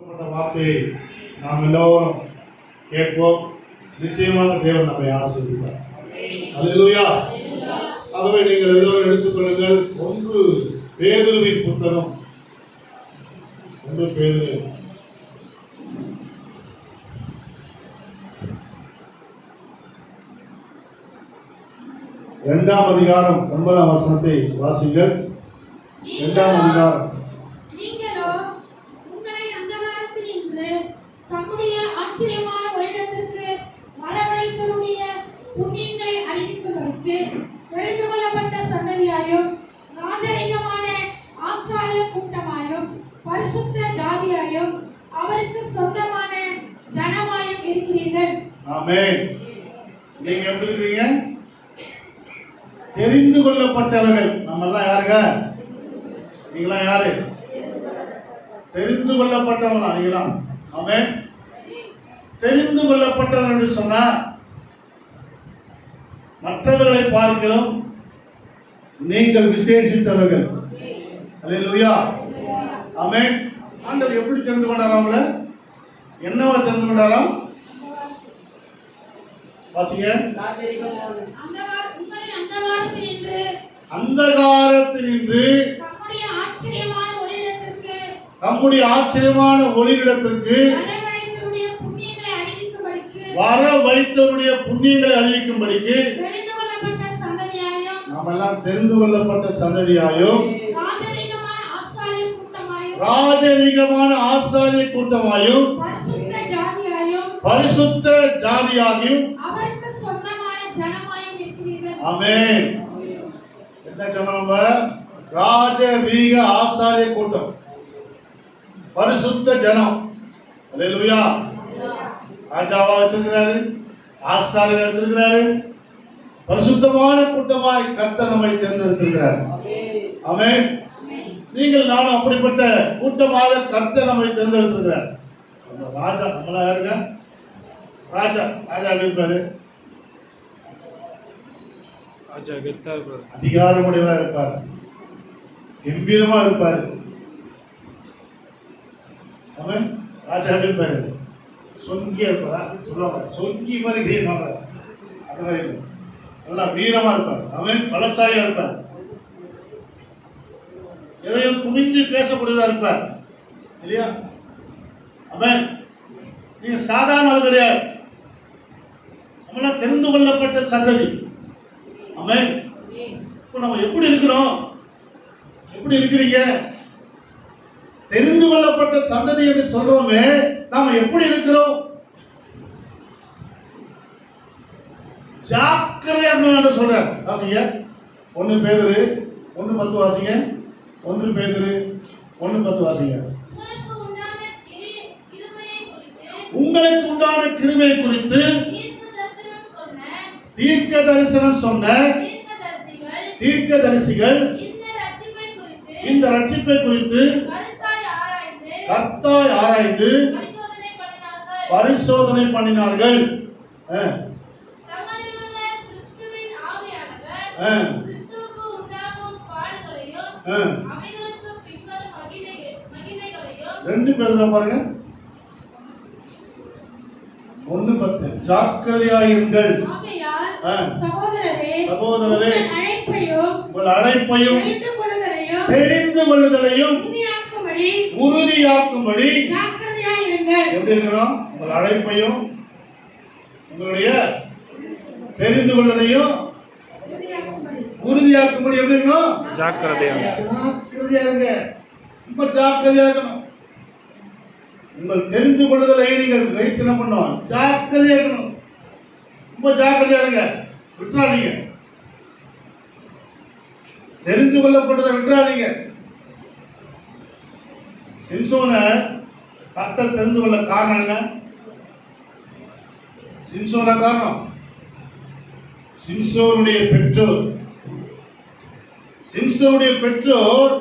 வார்த்தையை நாம் எல்லோரும் கேட்போம். நிச்சயமாக தேவன் நம்மை ஆசீர்வதிப்பார். அல்லேலூயா. ஆகவே நீங்கள் எல்லோரும் எடுத்துக்கொள்ளுங்கள். 1 பேதுருவின் புத்தகம், 1 பேதுரு 2ஆம் அதிகாரம் 9ஆம் வசனத்தை வாசிங்கள். 2ஆம் அதிகாரம். நீங்களோ உங்களை அந்தகாரத்தினின்று தம்முடைய ஆச்சரியமான ஒளியிடத்திற்கு வரவழைத்தவருடைய புண்ணியங்களை அறிவிப்பதற்கு தெரிந்து கொள்ளப்பட்ட சந்ததியாயும் ராஜரீகமான ஆசாரிய கூட்டமாயும் பரிசுத்த ஜாதியாயும் அவருக்கு சொந்தமான ஜனமாயும் இருக்கிறீர்கள். ஆமென். நீங்க எப்படி இருக்கீங்க? தெரிந்து கொள்ளப்பட்டவர்கள். நம்ம எல்லாம் யாருங்க? நீங்களாம் யாரு? தெரிந்து கொள்ளப்பட்டவங்களா நீங்களாம்? ஆமென். தெரிந்து கொள்ளப்பட்டவர்கள் என்று சொன்னா மற்றவர்களை பார்க்கிறோம் நீங்கள் விசேஷித்தவர்கள். அல்லேலூயா. ஆமென். ஆண்டவர் எப்படி தெரிந்து கொண்டாராம்? அவங்கள என்னவா தெரிந்து கொண்டாராம்? வாசிங்க. அந்தகாரத்தினின்று தம்முடைய ஆச்சரியமான ஒளியிடத்திற்கு வர வைத்தவருடைய புண்ணியங்களை அறிவிக்கும்படிக்கு நாம் எல்லாம் தெரிந்து கொள்ளப்பட்ட சந்ததியாயும் ராஜரீகமான ஆசாரிய கூட்டமாயும் பரிசுத்த ஜாதியாகியும் ஆமென். என்ன சொன்னோம்? ராஜரீக ஆசாரிய கூட்டம், பரிசுத்த ஜனம். அல்லேலூயா. ராஜாவா வச்சிருக்கிறாரு, ஆசாரியர் வச்சிருக்கிறாரு, பரிசுத்தமான கூட்டமாய் கர்த்தர் நம்மை தேர்ந்தெடுத்திருக்கிறார். ஆமென். நீங்கள் நானும் அப்படிப்பட்ட கூட்டமாக கர்த்தர் நம்மை தேர்ந்தெடுத்திருக்கிறார். ராஜா நம்மளா யாருங்க? ராஜா எப்படி இருப்பாரு? அதிகாரமுடையவராக இருப்பார், கம்பீரமா இருப்பார். அவன் ராஜா எப்படி இருப்பாரு? சொங்கியா இருப்பாரா? சொல்லுவாங்க சொங்கி மாதிரி தெய்வமாக, அது மாதிரி இல்லை, நல்லா வீரமா இருப்பார். அவன் பலசாயா இருப்பார், எதையும் துணிஞ்சு பேசக்கூடியதா இருப்பார், இல்லையா? அவன் நீங்க சாதாரண ஆள் கிடையாது, நம்மளாம் தெரிந்து கொள்ளப்பட்ட சந்ததி. ஆமென். இப்போ நம்ம எப்படி இருக்கிறோம்? எப்படி இருக்கிறீங்க? தெரிந்து கொள்ளப்பட்ட சந்ததி என்று சொல்றோமே, நாம எப்படி இருக்கிறோம்? ஜாக்கிரதையா இருக்கணும் சொல்றார். வாசிங்க 1 பேதுரு 1:10 வாசிங்க. 1 பேதுரு 1:10 வாசிங்க. உங்களுக்கு உண்டான கிருபையை குறித்து தீர்க்க தரிசனம் சொன்ன தீர்க்கதரிசிகள் இந்த ரட்சிப்பை குறித்து கர்த்தாய் ஆராய்ந்து பரிசோதனை பண்ணினார்கள். ரெண்டு பேரும் பாருங்க. 1:10 ஜாக்கிரதையாயிருங்கள் சகோதரரே, உங்கள் அழைப்பையும் தெரிந்து கொள்ளுதலையும் உறுதியாக்கும்படி எப்படி இருக்கணும்? உங்கள் அழைப்பையும் உங்களுடைய தெரிந்து கொள்வதையும் உறுதியாக்கும்படி எப்படி இருக்கணும்? ஜாக்கிரதையா இருங்க. ரொம்ப ஜாக்கிரதையா இருக்கணும். உங்கள் தெரிந்து கொள்ளுதலை நீங்கள் வைத்து என்ன பண்ணணும்? ஜாக்கிரதையா இருக்கணும். ரொம்ப ஜாக்கிரதையா இருங்க, விட்டுறாதீங்க. தெரிந்து கொள்ளப்பட்டதை விட்டுறாதீங்க. சிம்சோனை கர்த்தர் தெரிந்து கொள்ள காரணம் என்ன? சிம்சோன காரணம் சிம்சோனுடைய பெற்றோர். சிம்சோனுடைய பெற்றோர்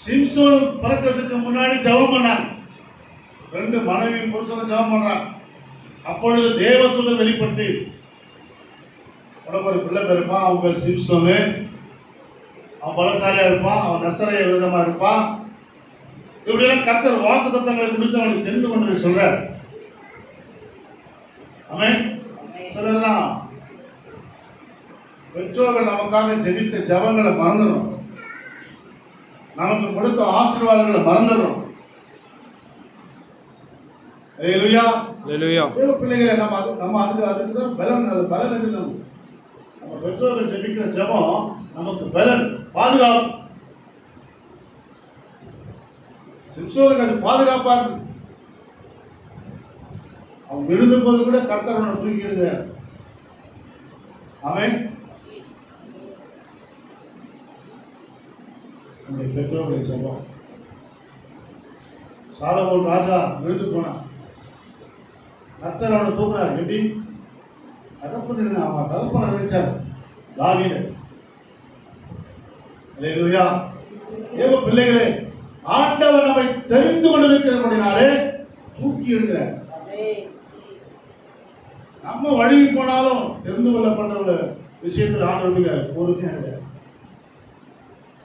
சிம்சோன் பிறக்கிறதுக்கு முன்னாடி ஜெபம் பண்ணாங்க. 2 மனைவி புருஷனும் ஜெபம் பண்றாங்க. அப்பொழுது தேவதூதர் வெளிப்பட்டு உனக்கு ஒரு பிள்ளை பிறப்பான், அவங்க சிம்சோனு, அவன் பலசாலியா இருப்பான், அவன் நசரேய விரதமா இருப்பான், இப்படியெல்லாம் கர்த்தர் வாக்குத்தத்தங்களை கொடுத்து அவனுக்கு தெரிந்து கொண்டதை சொல்றார். ஆமென். சொல்லலாம் பெற்றோர்கள் நமக்காக ஜெபித்த ஜெபங்களை மறந்துடும், நமக்கு கொடுத்த ஆசீர்வாதங்களை மறந்துடும். அல்லேலூயா. அல்லேலூயா. தேவ பிள்ளைகளை நம்ம அதுக்கு தான் பலன். அது பலன் எது? நம்ம பெற்றோர்கள் ஜெபிக்கிற ஜெபம் நமக்கு பலன், பாதுகாப்பு. சிம்சோனுக்கு அது பாதுகாப்பா இருக்கு. அவன் விழுந்த போது கூட கர்த்தர் அவனை தூக்கிடுங்க. அவன் நம்முடைய பெற்றோர்களை ஜெபம். சாலமோன் ராஜா விழுந்து போனான், கர்த்தர் அவனை தூக்குனார். எப்படி? தகப்பன் அவன் தகப்பனை நினைச்சார் தாவீது. அல்லேலூயா. தேவ பிள்ளைகளே, ஆண்டவர் நம்மை தெரிந்து கொண்டிருக்கிறபடினாலே தூக்கி எடுக்கிறார். நம்ம வழுவி போனாலும் தெரிந்து கொள்ளப்பட்ட விஷயத்தில் ஆண்டவர் பொறுமையாக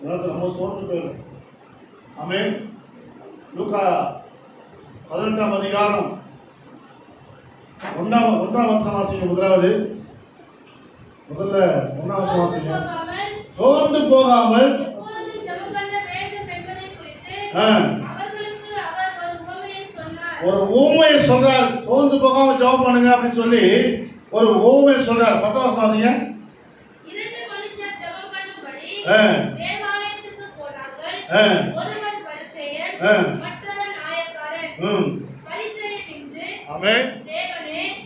நம்ம சோர்ந்து போயிடும். ஆமென். லூக்கா 18ஆம் அதிகாரம் 1ஆம் வசனம் வாசிங்க. முதல்ல 1ஆம் வசனம் வாசிங்க. சோர்ந்து போகாமல் ஒரு ஊமையை சொல்றார். சோர்ந்து போகாம ஜெபம் பண்ணுங்க அப்படின்னு சொல்லி ஒரு ஊமையை சொல்றார். 10ஆம் வசனம் வாசிங்க. இரண்டு மனுஷர் ஜெபம் பண்ணும்படி தேவாலயத்துக்கு போனார்கள். ஒருவன் பரிசேயன், மற்றவன் ஆயக்காரன். பரிசேயன் நின்று, ஆமென்,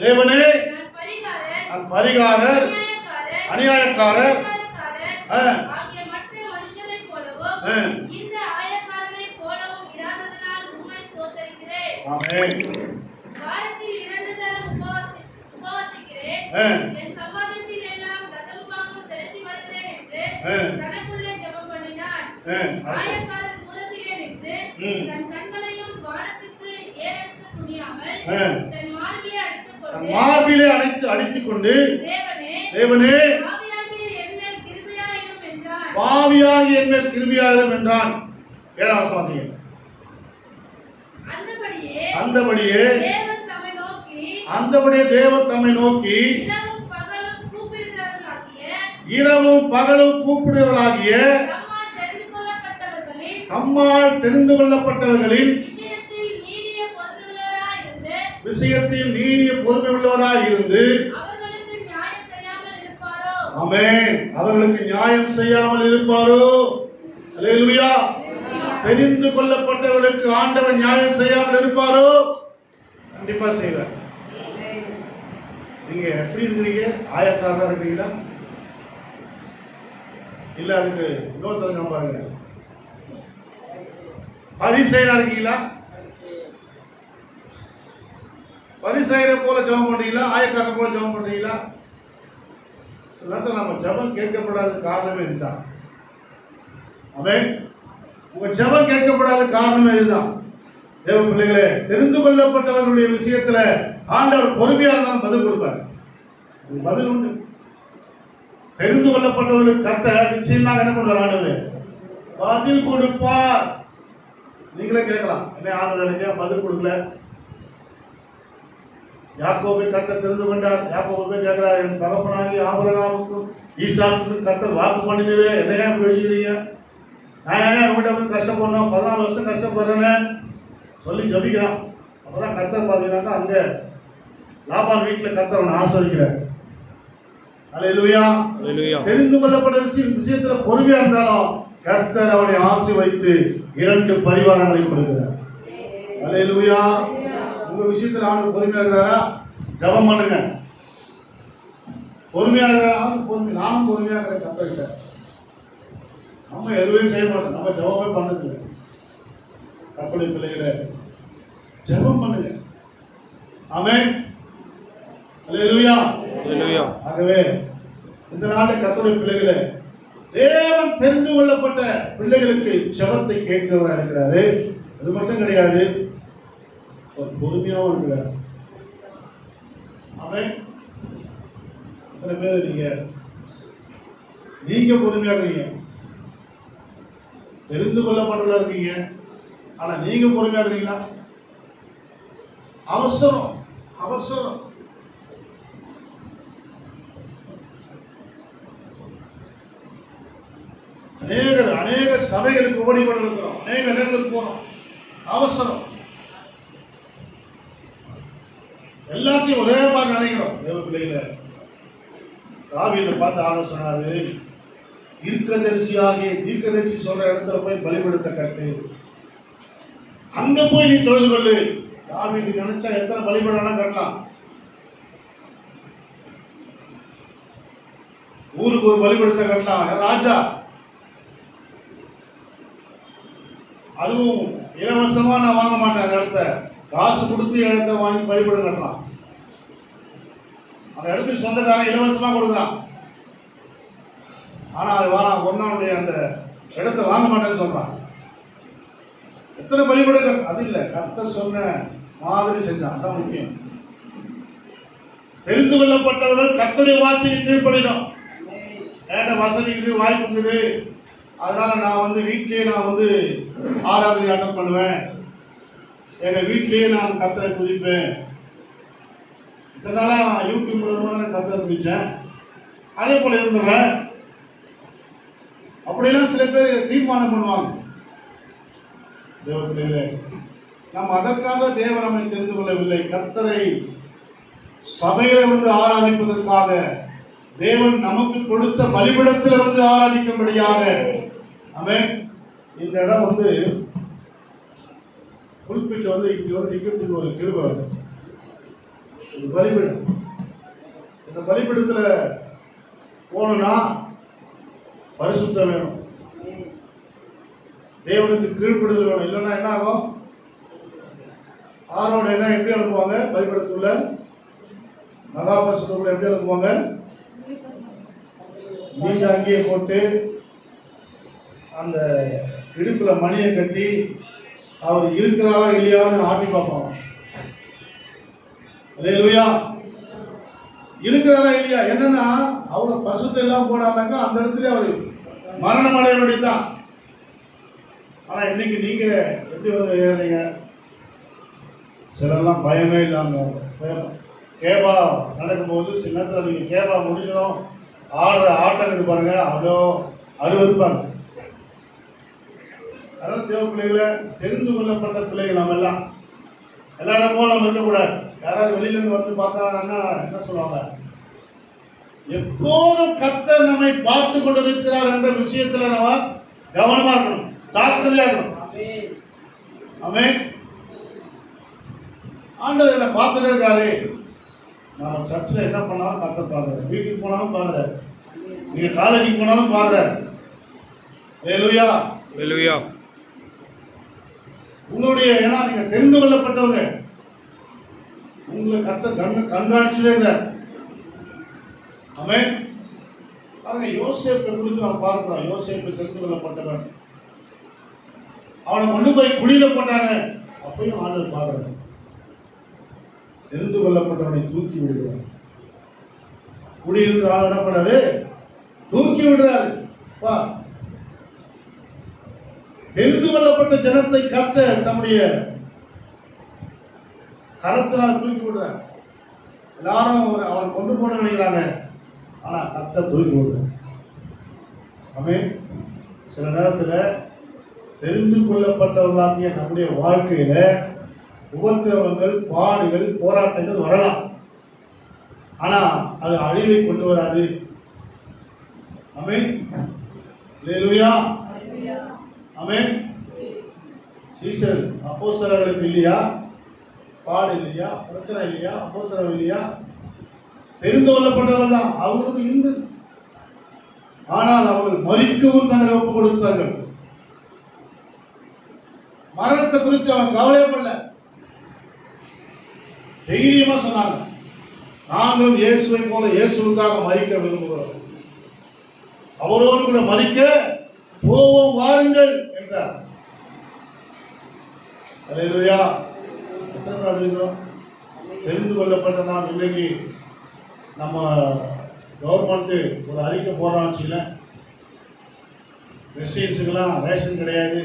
தேவனே நான் பரிகாரர், அநியாயக்காரர் ஆகிய மற்ற மனுஷரைப் போலவும் இந்த ஆயக்காரரைப் போலவும் இராததனால் உம்மை ஸ்தோத்திரிக்கிறேன். ஆமென். வாரத்தில் 2 தரம் உபவாசிக்கிறேன். என் சம்பாதத்தில் எல்லாம் தசமபாகம் செலுத்தி வருகிறேன் என்று தனக்குள்ளே ஜெபம் பண்ணினான். ஆயக்காரர் தூரத்திலே நின்று தன் கண்களையும் வானத்துக்கு ஏறெடுத்து துணியாமல் தன் மார்பிலே அடித்துக் கொண்டு தேவனே பாவியாகி என் மேல் கிருபையாயிரும் என்றான். 7ஆம் வசனம் வாசிங்க. அந்தபடியே தேவன் தம்மை நோக்கி இரவும் பகலும் கூப்பிடுவர்களாகிய தம்மால் தெரிந்து கொள்ளப்பட்டவர்களின் விஷயத்தில் நீடிய பொறுமை உள்ளவராய் இருந்து ஆமென் அவர்களுக்கு நியாயம் செய்யாமல் இருப்பாரோ? அல்லேலூயா. தெரிந்து கொள்ளப்பட்டவர்களுக்கு ஆண்டவர் நியாயம் செய்யாமல் இருப்பாரோ? கண்டிப்பா செய்வார். நீங்க எப்படி இருக்கிறீங்க? ஆயக்காரரா இருக்கீங்களா? இல்ல அதுக்கு இன்னொருத்தருங்க பாருங்க, பரிசேயனா இருக்கீங்களா? பரிசேயரை போல ஜெபம் பண்றீங்களா? ஆயக்காரரை போல ஜெபம் பண்றீங்களா? நம்ம ஜெபம் கேட்கப்படாத காரணமே இதுதான். ஆமென். உங்க ஜெபம் கேட்கப்படாத காரணமே இதுதான். தேவ பிள்ளைகளே, தெரிந்து கொள்ளப்பட்டவர்களுடைய விஷயத்துல ஆண்டவர் பொறுமையா இருந்தாலும் பதில் கொடுப்பார். பதில் உண்டு. தெரிந்து கொள்ளப்பட்டவர்களுக்கு கர்த்தர் நிச்சயமாக என்ன பண்ணுவார்? ஆண்டவர் பதில் கொடுப்பார். நீங்களே கேட்கலாம், என்ன ஆண்டவர் எனக்கு பதில் கொடுக்கல? யாக்கோபை கர்த்தர் தெரிந்து கொண்டார். யாக்கோபை போய் கேட்கிறார், என் தகப்பனாகி ஆபிரகாமுக்கும் ஈசாக்குக்கும் கர்த்தர் வாக்கு பண்ணினவே என்னையா இப்படி வச்சுக்கிறீங்க? நான் ஏன் உங்கள்கிட்ட போய் கஷ்டப்படணும்? 14 வருஷம் கஷ்டப்படுறேன்னு சொல்லி ஜபிக்கிறான். அப்பதான் கர்த்தர் பார்த்தீங்கன்னாக்கா அங்க லாபான் வீட்டில் கர்த்தர் அவனை ஆசீர்வதிக்கிறார். அல்லேலூயா. தெரிந்து கொள்ளப்பட்ட விஷயத்துல பொறுமையா இருந்தாலும் கர்த்தர் அவனை ஆசீர்வதித்து 2 பரிவாரங்களை கொடுக்கிறார். அல்லேலூயா. உங்க விஷயத்துல ஆண்டு பொறுமையா இருக்கிறாரா? ஜெபம் பண்ணுங்க. பொறுமையா இருக்கிறாரா? பொறுமை. நானும் பொறுமையா இருக்கிறேன் கர்த்தர்கிட்ட. நம்ம எதுவும் செய்ய மாட்டோம், நம்ம ஜெபமே பண்ணதில்லை. கர்த்தருடைய பிள்ளைகளே, ஜெபம் பண்ணுங்க. ஆமென். அல்லேலூயா. அல்லேலூயா. ஆகவே இந்த நாளில் கர்த்தருடைய பிள்ளைகளே, தேவன் தெரிந்து கொள்ளப்பட்ட பிள்ளைகளுக்கு ஜெபத்தை கேட்கிறவரா இருக்கிறாரு. அது மட்டும் கிடையாது, பொறுமையாகவும் இருக்கிறார். ஆமென். எத்தனை பேர் நீங்க பொறுமையா இருக்கீங்க? தெரிந்து கொள்ளப்பட்டவர்களா இருக்கீங்க, ஆனா நீங்க பொறுமையா இருக்கீங்களா? அவசரம் அவசரம். அநேக சபைகளுக்கு ஓடி கொண்டிருக்கிறோம், அநேக இடங்களுக்கு போறோம், அவசரம். எல்லாத்தையும் ஒரே மாதிரி நினைக்கிறோம். தேவ பிள்ளைகளை தாவீதை பார்த்து ஆலோசனை சொன்னாரு, தீர்க்கதரிசி சொல்ற இடத்துல போய் பலிபடுத்த கட்டு, அங்க போய் நீ தொழுது கொள்ளு. தாவீது நினைச்சா எத்தனை பலிபீடம் கட்டலாம். ஊருக்கு ஒரு பலிபீடத்தை கட்டலாம் ராஜா. அதுவும் இலவசமா நான் வாங்க மாட்டேன். அந்த இடத்த காசு கொடுத்து இடத்த வாங்கி பலிபீடம் கட்டலாம். அந்த இடத்துக்கு சொந்தக்காரன் இலவசமா கொடுக்குறான். ஆனா அது ஒன்னாவுடைய அந்த இடத்தை வாங்க மாட்டேன்னு சொல்றான். எத்தனை பலிபீடம்? அது இல்லை, கர்த்தர் சொன்ன மாதிரி செஞ்சான். அதான் முக்கியம். தெரிந்து கொள்ளப்பட்டவர்கள் கர்த்தருடைய வார்த்தைக்கு கீழ்ப்படினோம். ஏட்ட வசதி இது, வாய்ப்புங்குது, அதனால நான் வீட்டிலேயே நான் ஆராதனை அட்டன் பண்ணுவேன், எங்க வீட்டிலேயே நான் கர்த்தரை துதிப்பேன். இதனால யூடியூப் மூலமா நான் கர்த்தரை துதிச்சேன், அதே போல இருந்துடுறேன். அப்படிலாம் சில பேர் தீர்மானம் பண்ணுவாங்க. தேவ பிள்ளைகளே, நாம் அதற்காக தேவன் நம்மை தெரிந்து கொள்ளவில்லை. கர்த்தரை சபையில ஆராதிப்பதற்காக தேவன் நமக்கு கொடுத்த பலிபீடத்தில் ஆராதிக்கும்படியாக. ஆமென். இந்த இடம் புல்பிட் இங்க நிக்கிறதுக்கு ஒரு கிருபை. பலிபீடம், இந்த பலிபீடத்துல போகணும்னா பரிசுத்தம் வேணும், தேவனுக்கு கீழ்ப்படுதல் வேணும். இல்லைன்னா என்ன ஆகும்? ஆரோட என்ன எப்படி அனுப்புவாங்க? பலிபீடத்துக்குள்ள மகாபரிசுத்தத்துக்குள்ள எப்படி அனுப்புவாங்க? நீங்க அங்கேயே போட்டு அந்த இடுப்புல மணியை கட்டி அவர் இருக்கிறாரா இல்லையான்னு ஆட்டி பார்ப்பாங்க. அல்லேலூயா. இருக்கிறாரா இல்லையா? என்னன்னா அவ்வளவு பரிசுத்தம் எல்லாம் போனாருனாக்கா அந்த இடத்துல அவர் மரணம் அடைய வேண்டியதுதான். ஆனா இன்னைக்கு நீங்க எப்படி ஏறீங்க? சிலர்லாம் பயமே இல்லாம கேபா நடக்கும்போது சில நேரத்தில் நீங்க கேபா முடிஞ்சதும் ஆடுற ஆட்டங்கிறது பாருங்க, அவ்வளோ அருவருப்பாங்க. அதனால தேவ பிள்ளைகளை, தெரிந்து கொள்ளப்பட்ட பிள்ளைகள் நம்ம எல்லாரும் போல நம்ம இருக்கக்கூடாது. யாராவது வெளியில இருந்து பார்த்தாங்கன்னா என்ன சொல்லுவாங்க? எப்போதும் கர்த்தர் நம்மை பார்த்து கொண்டிருக்கிறார் என்ற விஷயத்துல நம்ம கவனமா இருக்கணும், ஜாக்கிரதையா இருக்கணும். ஆமென். ஆண்டவர் என்ன பார்த்துட்டே இருக்காரு. நாம சர்ச்சில் என்ன பண்ணாலும் கர்த்தர் பார்க்கிறார், வீட்டுக்கு போனாலும் பார்க்கிறார், நீங்க காலேஜுக்கு போனாலும் பார்க்கிறார். அல்லேலூயா. அல்லேலூயா. உங்களுடைய ஏன்னா நீங்க தெரிந்து கொள்ளப்பட்டவங்க, உங்களை கர்த்தர் கண்காணிச்சுட்டே இருக்கிறார். ஆமென். பாருங்க, யோசேப்பை குறித்து நாம் பார்க்கிறோம். யோசேப்பு தெரிந்து கொள்ளப்பட்டவன். அவனை கொண்டு போய் குழியில போட்டாங்க, அப்பயும் ஆண்டவர் பார்க்கிறார். தெரிந்து கொள்ளப்பட்டவனை தூக்கி விடுகிறார். குடியிலிருந்து ஆள் என்ன பண்ணாரு? தூக்கி விடுறாரு. தெரிந்து கொள்ளப்பட்ட ஜனத்தை கர்த்தர் தம்முடைய கரத்தினால் தூக்கி விடுறார். எல்லாரும் அவனை கொண்டு போன நினைக்கிறாங்க, ஆனா கர்த்தர் தூக்கி விடுறார். ஆமென். சில நேரத்துல தெரிந்து கொள்ளப்பட்டவர்களாகிய நம்முடைய வாழ்க்கையில உபத்திரவங்கள், பாடுகள், போராட்டங்கள் வரலாம். ஆனா அது அழிவை கொண்டு வராது. ஆமென். அல்லேலூயா. ஆமென். சீசர் அப்போஸ்தலர்களுக்கு இல்லையா பாடு? இல்லையா பிரச்சனை? இல்லையா உபத்திரவம்? இல்லையா? தெரிந்து கொள்ளப்பட்டவர்கள் தான், அவங்களுக்கு இருந்தது. ஆனால் அவர்கள் மரிக்கவும் தங்களை ஒப்புக் கொடுத்தார்கள். மரணத்தை குறித்து அவன் கவலைப்படல, தைரியமா சொன்னாங்க, நாங்களும் இயேசுவை போல இயேசுவுக்காக மரிக்க விரும்புகிறோம், அவரோடு கூட மரிக்க போவோம் வாருங்கள் என்றார். அல்லேலூயா. எத்தனை நாள் எழுதுறோம்? தெரிந்து கொள்ளப்பட்ட நாம் இன்றைக்கு நம்ம கவர்மெண்ட் ஒரு அறிக்கை போடுறான்னு வச்சுக்கல, கிறிஸ்டியன்ஸுக்கெல்லாம் ரேஷன் கிடையாது,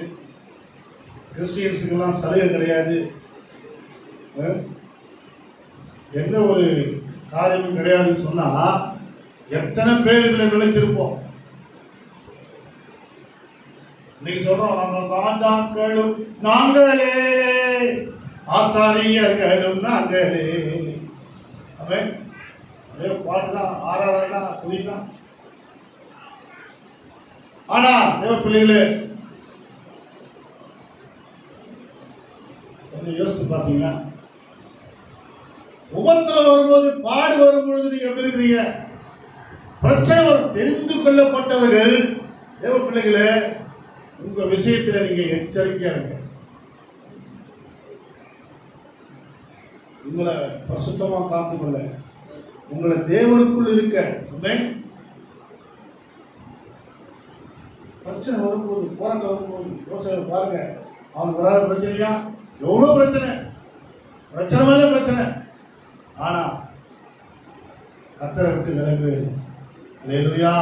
கிறிஸ்டியன்ஸுக்கெல்லாம் சலுகை கிடையாது, எந்த ஒரு காரியமும் கிடையாதுன்னு சொன்னா எத்தனை பேர் இதுல நிலைச்சிருப்போம். இன்னைக்கு சொல்றோம், நம்ம ராஜாக்களும் நாங்களே, ஆசாரியர்களும் நாங்களே. அவன் பாட்டு தான், ஆராதனை தான், புதிதான். ஆனா தேவ பிள்ளைகளே, கொஞ்சம் யோசித்து பார்த்தீங்கன்னா, உபத்திரம் வரும்போது, பாடு வரும்பொழுது நீங்க எப்படி இருக்கிறீங்க? பிரச்சனை வரும். தெரிந்து கொள்ளப்பட்டவர்கள் தேவ பிள்ளைகளே, உங்க விஷயத்துல நீங்க எச்சரிக்கையா இருங்க. உங்களை பரிசுத்தமா காத்துக்கொள்ள, உங்களை தேவனுக்குள் இருக்க. பிரச்சனை வரும்போது, போராட்டம் வரும்போது யோசனை பாருங்க. அவனுக்கு வராத பிரச்சனையா? எவ்வளவு பிரச்சனை, பிரச்சனை மேல பிரச்சனை. ஆனா கர்த்தரை விட்டு விலகு. அல்லேலூயா.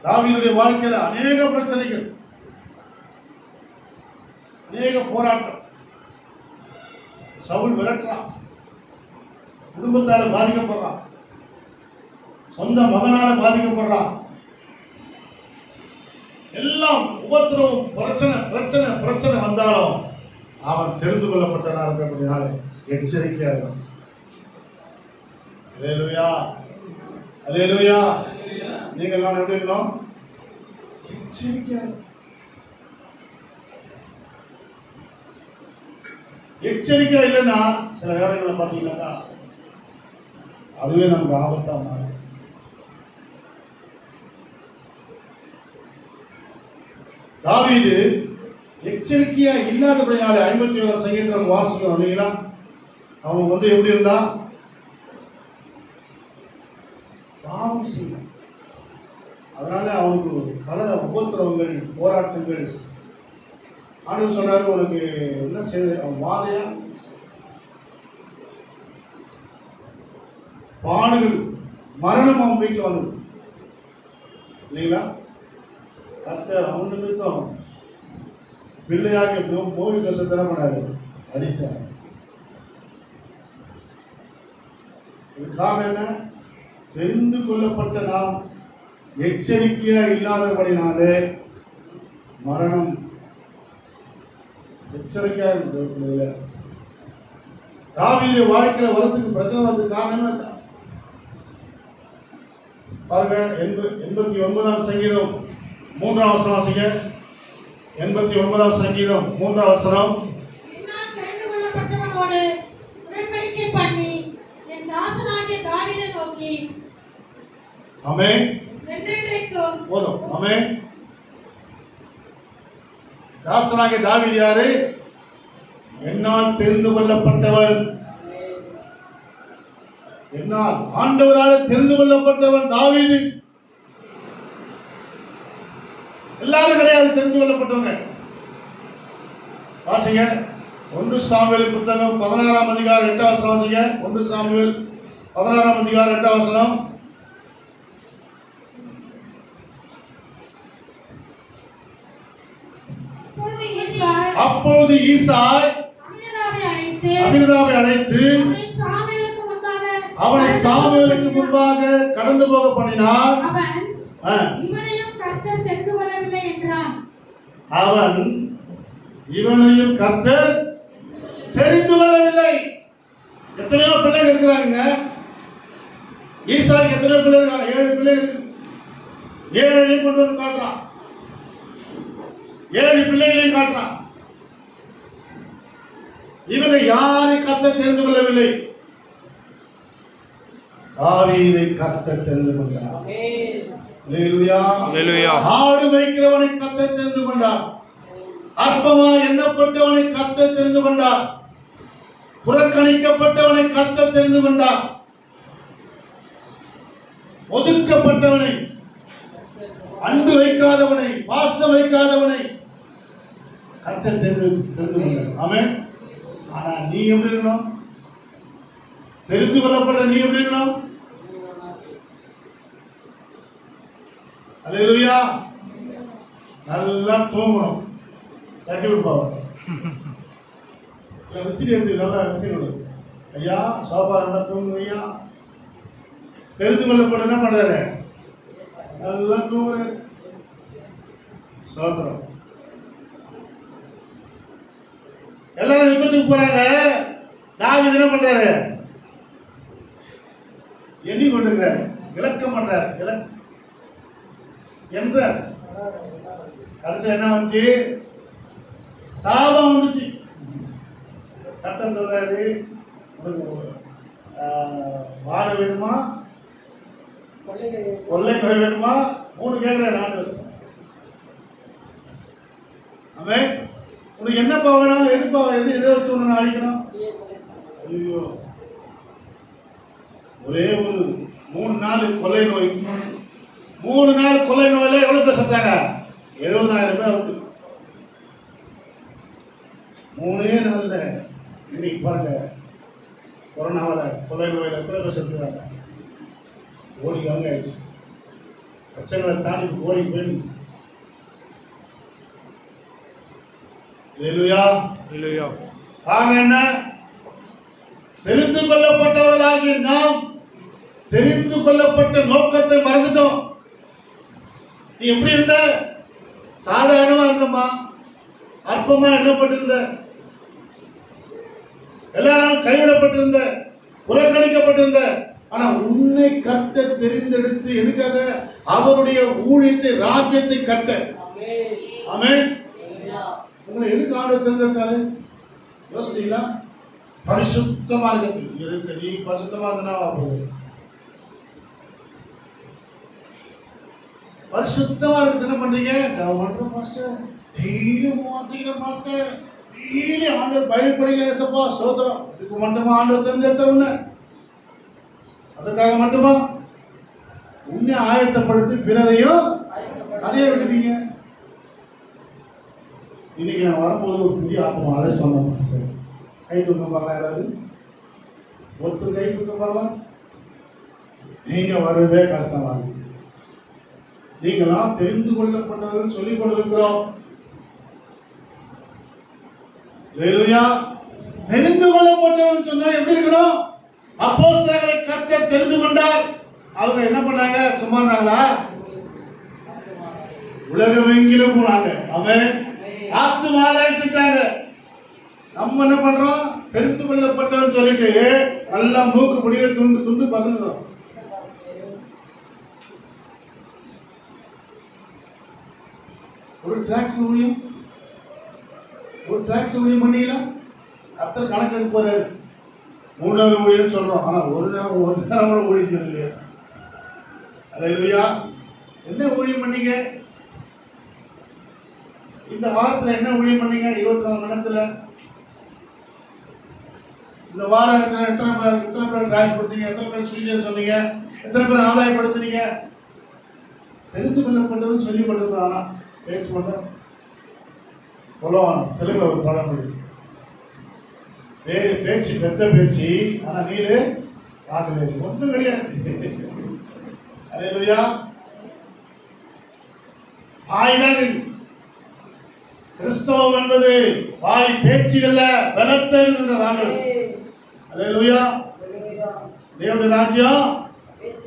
தாவீதுடைய வாழ்க்கையில அநேக பிரச்சனைகள், அநேக போராட்டம். சவுல் விரட்டுறான், குடும்பத்தால பாதிக்கப்படுறான், சொந்த மகனால பாதிக்கப்படுறான். எல்லாம் உபத்திரவம், பிரச்சனை பிரச்சனை பிரச்சனை வந்தாலும் அவன் தெரிந்து கொள்ளப்பட்டவனாக இருக்கிறபடினால எச்சரிக்கையா இருக்கும். அல்லேலூயா, அல்லேலூயா. நீங்கள் நான் எப்படி இருக்கணும்? எச்சரிக்கையா. எச்சரிக்கையா இல்லைன்னா சில நேரங்களை பார்த்தீங்கன்னா அதுவே நமக்கு ஆபத்தா மாறும். தாவீது எச்சரிக்கையா இல்லாதபடினால 51 சங்கீதம் வாசிக்கிறோம் இல்லைங்களா? அவன் எப்படி இருந்தா? பாவம் செய்ய. அதனால அவனுக்கு பல உபத்திரவங்கள், போராட்டங்கள். ஆண்டவர் சொன்னாரு, உனக்கு என்ன செய்ய, அவன் வாதையா பாடுகள், மரணம் அவன் வீட்டில் வந்தது இல்லைங்களா? கர்த்தர் அவன் நிமித்தம் பிள்ளையாக போய் கசத்தன பண்ணாரு, அடித்தார். இது காரணம் என்ன? தெரிந்து கொள்ளப்பட்ட நாம் எச்சரிக்கையா இல்லாதபடினாலே மரணம். எச்சரிக்கையா இருந்த தாவீது வாழ்க்கையில வரதுக்கு பிரச்சனை வரதுக்கு காரணமே தான். பாருங்க, 89ஆம் சங்கீதம் 3ஆம் வசனம் வாசிங்க. 89ஆம் சங்கீதம் 3ஆம் வசனம். என்னால் தெரிந்து கொள்ளப்பட்டவனோடு உடன்படிக்கை பண்ணி என் தாசனாகிய தாவீதை நோக்கி. ஆமென். என்றென்றைக்கும் போதும். ஆமென். தாசனாகிய தாவீது யாரு? என்னால் தெரிந்து கொள்ளப்பட்டவன். என்னால் ஆண்டவரால் தெரிந்து கொள்ளப்பட்டவன் தாவீது. எல்லாரும் கிடையாது தெரிந்து கொள்ளப்பட்டவங்க. வாசிங்க 1 சாமுவேல் புத்தகம் 16ஆம் அதிகாரம் 8ஆம் வசனம் வாசிங்க. 1 சாமுவேல் 16ஆம் அதிகாரம் 8ஆம் வசனம். அப்பொழுது ஈசாய் அபினதாபை அழைத்து அவனை சாமுவேலுக்கு முன்பாக கடந்து போக பண்ணினார். அவன் இவனையும் கர்த்தர் தெரிந்து கொள்ளவில்லை. எத்தனையோ பிள்ளைகள் இருக்கிறாங்க. ஈசாய்க்கு எத்தனையோ பிள்ளைகள்? 7 பிள்ளைகள். 7 கொண்டு வந்து காட்டுறான். 7 பிள்ளைகளையும் காட்டுறான். இவங்க யாரை கர்த்தர் தெரிந்து கொள்ளவில்லை? தாவீதை கர்த்தர் தெரிந்து கொண்டார். அல்லேலூயா, அல்லேலூயா. ஆடு மேய்க்கிறவனை கர்த்தர் தெரிந்து கொண்டார். அற்பமா எண்ணப்பட்டவனை கர்த்தர் தெரிந்து கொண்டார். புறக்கணிக்கப்பட்டவனை கர்த்தர் தெரிந்து கொண்டார். ஒதுக்கப்பட்டவனை, அன்பு வைக்காதவனை, பாசம் வைக்காதவனை கர்த்தர் தெரிந்து கொண்டார். ஆமென். ஆனா நீ எப்படி இருக்கணும்? தெரிந்து கொள்ளப்பட்ட நீ எப்படி இருக்கணும்? அல்லேலூயா. நல்லா தூங்கணும். தட்டி விடுப்பாங்க. விசிறி எடுத்து நல்லா விசிறி விடு. ஐயா சோபா நல்லா தூங்குங்க ஐயா. தெரிந்து கொள்ளப்பட என்ன பண்றாரு? நல்லா தூங்குறாரு. சோதரம். எல்லாரும் யுத்தத்துக்கு போறாங்க. தாவீது என்ன பண்றாரு? எண்ணி கொண்டிருக்கிறார். விளக்கம் பண்றார். என்றார். கடைசி என்ன வந்துச்சு? சாபம் வந்துச்சு. கர்த்தர் சொல்றாரு, வாழ வேணுமா கொள்ளை நோய் வேணுமா? 3 கேட்கிறார் ஆண்டவர். அவன் உனக்கு என்னப்பா வேணும்? எதுப்பா எதை வச்சு உன்னை அழிக்கணும்? ஐயோ, ஒரே ஒரு 3 நாள் கொள்ளை நோய். 3 நாள் கொள்ளை நோயில எவ்வளவு பேர் செத்தாங்க? 70,000 பேர் அவுட்டு. 3 நாள்ல இன்னைக்கு பாருங்க, கொரோனாவில் கொள்ளை நோயில எத்தனை பேர் செத்துக்கிறாங்க? கோடிக்கு வாங்க ஆயிடுச்சு. லட்சங்களை தாண்டி கோடி போயிடுது. காரணம் என்ன? தெரிந்து கொள்ளப்பட்டவர்களாகி நாம் தெரிந்து கொள்ளப்பட்ட நோக்கத்தை மறந்துட்டோம். நீ எப்படி இருந்த? சாதாரணமா இருந்தமா, அற்பமா எண்ணப்பட்டிருந்த, எல்லாரும் கைவிடப்பட்டிருந்த, புறக்கணிக்கப்பட்டிருந்த. ஆனா உன்னை கட்ட தெரிந்தெடுத்து எதுக்காக? அவருடைய ஊழியத்தை, ராஜ்யத்தை கட்ட. ஆமென். உங்களை எதுக்கு ஆண்டவர் தேர்ந்தெடுத்தாரு? யோசிச்சீங்களா? பரிசுத்தமா இருக்கு. நீ பரிசுத்தமா இருந்தா பரிசுத்தமா இருக்கு. என்ன பண்றீங்க? டெய்லியும் பார்த்தேன். டெய்லி ஆண்டவர் பயப்படுங்க. ஏசப்பா சோதரம். இதுக்கு மட்டுமா ஆண்டவர் தேர்ந்தெடுத்த உன்னை? அதுக்காக மட்டுமா? உன்னை ஆயத்தப்படுத்தி பிறரையும் அதையே விட்டுட்டீங்க. இன்னைக்கு நான் வரும்போது ஒரு புதிய ஆத்மாவே சொன்னேன். கை தூக்க பார்க்கலாம். யாராவது ஒருத்தர் கை தூக்க பார்க்கலாம். நீங்க வருவதே கஷ்டமா இருக்கு. நீங்களாம் தெரிந்து கொள்ளப்பட்டவர்கள் சொல்லிக் கொண்டிருக்கிறோம். தெரிந்து கொள்ளப்பட்டவர்கள் சொன்னா எப்படி இருக்கணும்? அப்போஸ்தலர்களை கர்த்தர் தெரிந்து கொண்டார். அவங்க என்ன பண்ணாங்க? சும்மா இருந்தாங்களா? உலகம் எங்கிலும் போனாங்க. அவன் ஆத்துமாராய் செஞ்சாங்க. நம்ம என்ன பண்றோம்? தெரிந்து கொள்ளப்பட்டவன் சொல்லிட்டு நல்லா மூக்கு முடிய துண்டு பண்ணுறோம். ஒரு டிராக்ஸ் ஊழியம் பண்ணிக்கலாம். கர்த்தர் கணக்கு போறாரு. 3 நாள் ஊழியம் சொல்றோம். ஆனா ஒரு நேரம் கூட ஊழிச்சது இல்லையா? அல்லேலூயா. என்ன ஊழியம் பண்ணீங்க? இந்த வாரத்துல என்ன ஊழியம் பண்ணீங்க? 24 மணி நேரத்துல இந்த வாரத்துல எத்தனை பேர் டிராக்ஸ் கொடுத்தீங்க? எத்தனை பேர் சுவிசேஷம் சொன்னீங்க? எத்தனை பேர் ஆதாயப்படுத்தினீங்க? தெரிந்து கொள்ளப்பட்டவன் சொல்லிக் கொண்டிருந்தான். ஆனா பேச்சு மட்டும் சொல்லுவான். தெலுங்குல ஒரு பழமொழி, பேச்சு பெத்த பேச்சு, ஆனா நீடு காதல் ஒன்றும் கிடையாது. அல்லேலூயா. வாய்தான் கிறிஸ்தவம் என்பது வாய் பேச்சுகள்ல பலத்த ஆண்டவர். அல்லேலூயா. தேவனுடைய ராஜ்யம்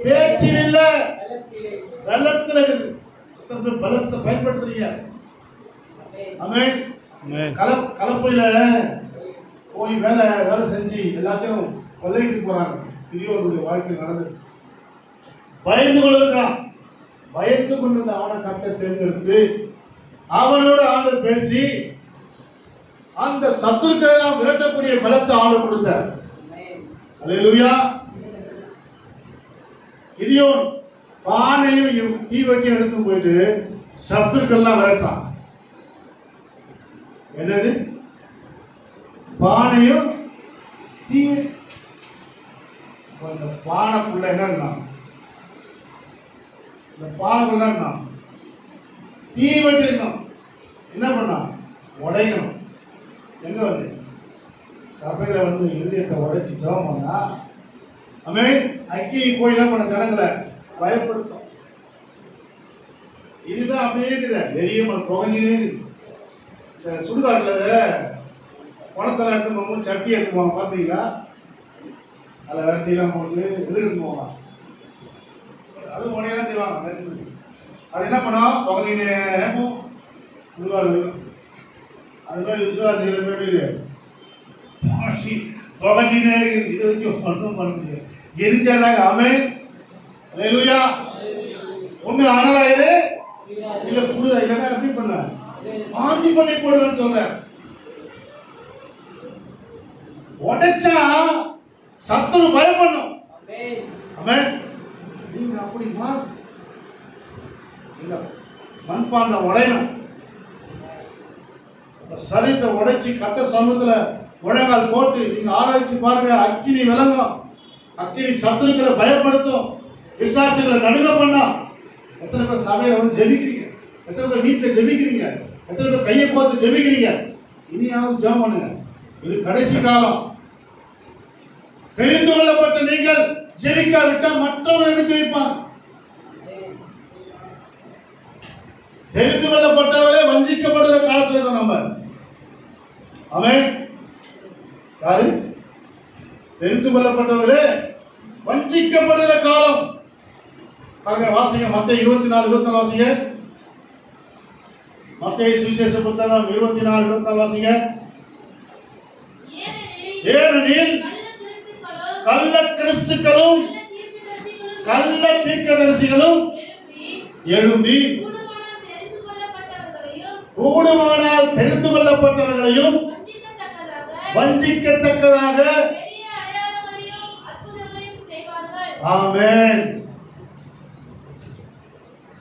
பேச்சில் இல்ல, பலத்துல இருக்குது. பலத்தை பயன்படுத்துறீங்க. ஆமென். கலப்பையில போய் வேலை செஞ்சு எல்லாத்தையும் கொள்ளையிட்டு போறாங்க. பெரியவர்களுடைய வாழ்க்கை நடந்தது. பயந்து கொண்டிருக்கான். பயந்து கொண்டிருந்த அவனை கர்த்தர் தேர்ந்தெடுத்து அவனோட ஆண்டவர் பேசி அந்த சத்துருக்களை எல்லாம் விரட்டக்கூடிய பலத்தை ஆண்டவர் கொடுத்தார். அல்லேலூயா. கிதியோன் பானையும் தீவட்டியும் எடுத்து போயிட்டு சத்துருக்கெல்லாம் விரட்டான். என்னது? பானையும் தீவட்டி. இந்த பானைக்குள்ள என்ன? இந்த பானைக்குள்ள என்ன? தீவட்டி இருக்கணும். என்ன பண்ணா? உடைக்கணும். எங்க வந்து சபையில வந்து இருதயத்தை உடைச்சு ஜெபம் பண்ணா ஆமென். அக்கி போய் என்ன பண்ண? ஜனங்களை பயப்படுத்தும். இதுதான் அப்படியே இருக்குது. பெரிய புகஞ்சினே இருக்குது. இந்த சுடுகாட்டில் பணத்தெல்லாம் எடுத்து போகும்போது சட்டி எடுத்து போவாங்க பார்த்தீங்களா? அதில் வெரைட்டிலாம் போட்டு எதுக்கு போவாங்க, அது உடனே தான் செய்வாங்க. அது என்ன பண்ணோம், பகுதி நேரம் சுடுகாடு. அது மாதிரி விசுவாசிகள் வேண்டியது பகுதி நேரம் இதை வச்சு ஒன்றும் பண்ண முடியாது. எரிஞ்சாதாங்க ஆமென். அல்லேலூயா. ஒண்ணு அனலாயிரு இல்ல குடுதா, இல்லைன்னா எப்படி பண்ண ஆஞ்சி பண்ணி போடுவேன்னு சொல்றேன். உடைச்சா சத்துரு பயப்படணும். ஆமென். நீங்க அப்படி மாறு, இந்த மண்பாண்டம் உடையணும். சரீரத்தை உடைச்சி கத்த சமூகத்துல முழங்கால் போட்டு நீங்க ஆராய்ச்சி பாருங்க. அக்கினி விளங்கும், அக்கினி சத்துருக்களை பயப்படுத்தும், விசுவாசிகளை நடுங்க பண்ணோம். எத்தனை பேர் சபையில வந்து ஜெபிக்கிறீங்க, எத்தனை பேர் வீட்டில் ஜெபிக்கிறீங்க, எத்தனை பேர் கையை போட்டு ஜெபிக்கிறீங்க. இனியாவது ஜெபம் பண்ணுங்க, இது கடைசி காலம். தெரிந்து கொள்ளப்பட்ட நீங்கள் ஜெபிக்காவிட்டால் மற்றவங்க எப்படி ஜெபிப்பாங்க? தெரிந்து கொள்ளப்பட்டவர்களே வஞ்சிக்கப்படுகிற காலத்துல தான் நம்ம. ஆமென். யாரு தெரிந்து கொள்ளப்பட்டவர்களே வஞ்சிக்கப்படுகிற காலம். பாருங்க, வாசிங்க மத்தேயு 24:24 வாசிங்க. மத்தேயு சுவிசேஷ புத்தகம் 24:24 வாசிங்க. ஏனெனில் கள்ள கிறிஸ்துக்களும் கள்ள தீர்க்கதரிசிகளும் எழும்பி கூடுமானால் தெரிந்து கொள்ளப்பட்டவர்களையும் வஞ்சிக்கத்தக்கதாக. ஆமென்.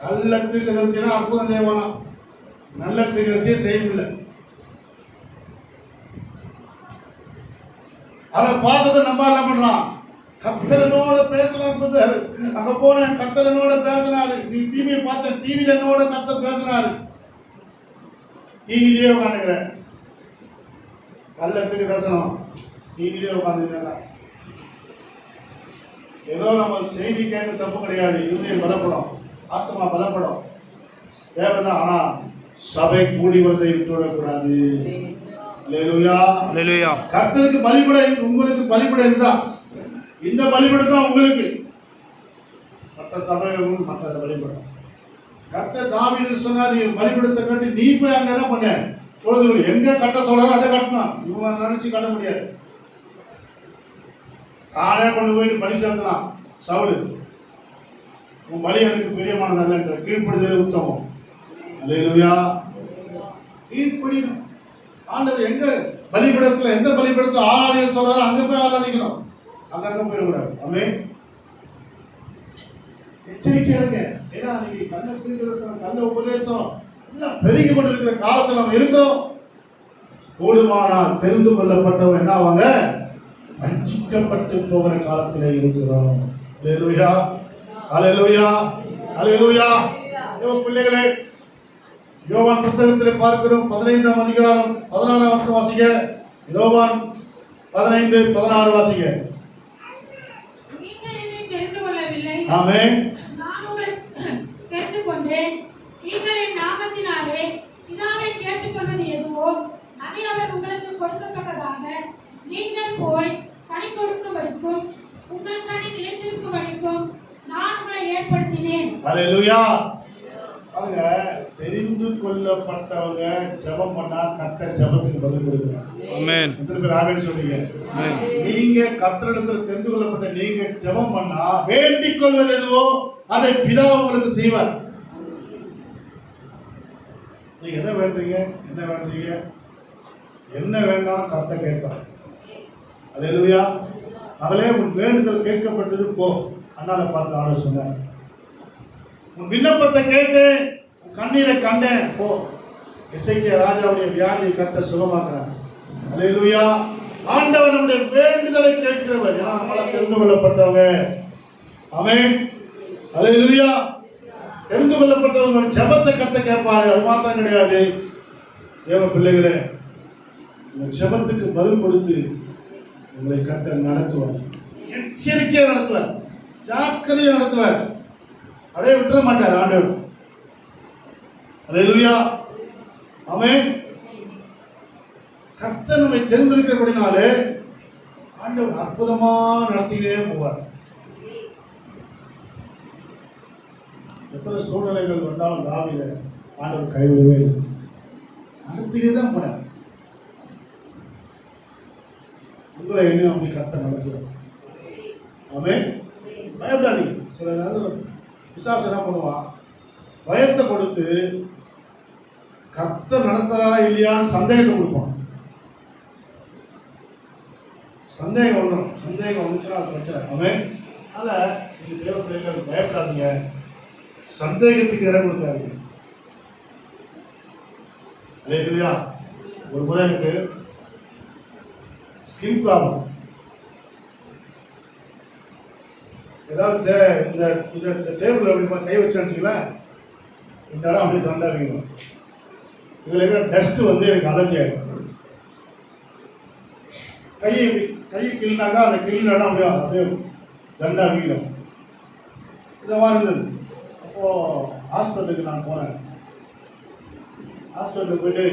கள்ள தீர்க்கதரிசினா அற்புதம் செய்வானா, நல்ல தீர்க்கதரிசியை செய்ய முடியல. அதை பார்த்ததை நம்ம என்ன பண்றான், கர்த்தரனோட பேசலாம். அங்க போன கர்த்தரனோட பேசினாரு. நீ டிவியை பார்த்த, டிவியில என்னோட கர்த்தர் பேசினாரு. டிவிலேயே உட்காந்துக்கிற கள்ளத்துக்கு தரிசனம், டிவிலேயே உட்காந்துருக்காங்க. ஏதோ நம்ம செய்தி கேட்க தப்பு கிடையாது, இருதயம் பலப்படும், ஆத்மா பலப்படும், தேவைதான். ஆனா சபை கூடி வரதை விட்டுவிடக்கூடாது. அல்லேலூயா. அல்லேலூயா. கர்த்தருக்கு பலிபட, உங்களுக்கு பலிபட இதுதான், இந்த பலிபடம் தான் உங்களுக்கு. மற்ற சபைகளுக்கு மற்ற பலிபடம். கர்த்தர் தாவீது சொன்னார், நீ பலிபடத்தை கட்டி நீ போய் அங்க என்ன பண்ண பொழுது எங்க கட்ட சொல்றாரோ அதை கட்டணும். இவங்க நினைச்சு கட்ட முடியாது. தானே கொண்டு போயிட்டு பலி சேர்த்தலாம். சவுல், உன் பலி எனக்கு பிரியமானதல்ல, கீழ்ப்படுதலே உத்தமம். அல்லேலூயா. கீழ்ப்படியணும். ஆண்டவர் எங்க பலிபடத்துல, எந்த பலிபடத்தை ஆராதிக்க சொல்றாரோ அங்க போய் ஆராதிக்கணும், அங்க போயிடக்கூடாது. ஆமென். எச்சரிக்கையா இருங்க. ஏன்னா நீங்க கள்ள தீர்க்கதரிசனம், கள்ள உபதேசம் எல்லாம் பெருகி கொண்டிருக்கிற காலத்துல நம்ம இருக்கிறோம். கூடுமானால் தெரிந்து கொள்ளப்பட்டவன் என்ன ஆவாங்க, வஞ்சிக்கப்பட்டு போகிற காலத்திலே இருக்கிறோம். அல்லேலூயா. அல்லேலூயா. அல்லேலூயா. பிள்ளைகளே, யோவான் புத்தகத்திலே பார்க்கிறோம் 15ஆம் அதிகாரம் 16ஆம் வசனம் வாசிங்க. யோவான் 15:16 வாசிங்க. நீங்கள் என்னை தெரிந்து கொள்ளவில்லை, ஆமென். நான் உங்களை தெரிந்து கொண்டேன். நீங்கள் என் நாமத்தினாலே பிதாவை கேட்டுக்கொள்வது எதுவோ அதை அவர் உங்களுக்கு கொடுக்கத்தக்கதாக நீங்கள் போய் கனி கொடுக்கும்படிக்கும் உங்கள் கனி நிலைத்திருக்கும்படிக்கும் நான் உங்களை ஏற்படுத்தினேன். அல்லேலூயா. பாருங்க, தெரிந்து கொள்ளப்பட்டவங்க ஜெபம் பண்ணா கர்த்தர் ஜெபத்துக்கு பதில் கொடுக்கிறார். ஆமென். எத்தனை பேர் ஆமென் சொல்றீங்க? ஆமென். நீங்க கர்த்தரிடத்தில் தெரிந்து கொள்ளப்பட்ட நீங்க ஜெபம் பண்ணா வேண்டிக் கொள்வது எதுவோ அதை பிதா உங்களுக்கு செய்வார். நீங்க எதை வேண்டீங்க, என்ன வேண்டீங்க, என்ன வேண்டாம் கர்த்தர் கேட்பார். அல்லேலூயா. அவளே உன் வேண்டுதல் கேட்கப்பட்டது போ. அண்ணால பார்த்து ஆட சொன்னார். உன் விண்ணப்பத்தை கேட்டேன், உன் கண்ணீரை கண்டேன், போ. எசேக்கியா ராஜாவுடைய வியாதியை கர்த்தர் சுகமாக்குறார். அல்லேலூயா. ஆண்டவர் நம்முடைய வேண்டுதலை கேட்கிறவர். ஏன்னா நம்மள தெரிந்து கொள்ளப்பட்டவங்க. ஆமென். அல்லேலூயா. தெரிந்து கொள்ளப்பட்டவங்க ஜெபத்தை கர்த்தர் கேட்பாரு. அது மாத்திரம் கிடையாது, தேவ பிள்ளைகளே, இந்த ஜெபத்துக்கு பதில் கொடுத்து உங்களை கர்த்தர் நடத்துவார். எச்சரிக்கையா நடத்துவார், ஜாக்கிரதையா நடத்துவார். அப்படியே விட்டுற மாட்டார் ஆண்டவர். அல்லேலூயா. ஆமென். கர்த்தர் நம்மை தெரிந்திருக்கிறபடினாலே ஆண்டவர் அற்புதமா நடத்திட்டே போவார். எத்தனை சூழ்நிலைகள் வந்தாலும் தாவீத ஆண்டவர் கைவிடவே இல்லை, நடத்திட்டே தான் போனார். உங்களை என்ன அப்படி கர்த்தர் நடத்துவார். ஆமென். பயப்படாதீங்க. சில நேரம் பிசாசு என்ன பண்ணுவான், பயத்தை கொடுத்து கர்த்தர் நடத்துறா இல்லையான்னு சந்தேகத்தை கொடுப்பான். சந்தேகம் வந்துடும். சந்தேகம் வந்துச்சுன்னா அது பிரச்சனை. ஆமென். அதனால நீங்க தேவ பிள்ளைகள் பயப்படாதீங்க, சந்தேகத்துக்கு இடம் கொடுக்காதீங்க. அல்லேலூயா. ஒரு முறை எனக்கு ஸ்கின் ப்ராப்ளம், ஏதாவது இந்த டேபிள் அப்படி கை வச்சாச்சுங்களா, இந்த இடம் அப்படியே தண்டா வீணும். இதில் இருக்கிற டஸ்ட் வந்து எனக்கு அலர்ஜி ஆகிடும். கையை கிள்னாக்கா அந்த கிள்ளின இடம் அப்படியே தண்டா வீணும். இதை மாதிரி இருந்தது. அப்போது ஹாஸ்பிட்டலுக்கு நான் போனேன். ஹாஸ்பிட்டலுக்கு போயிட்டு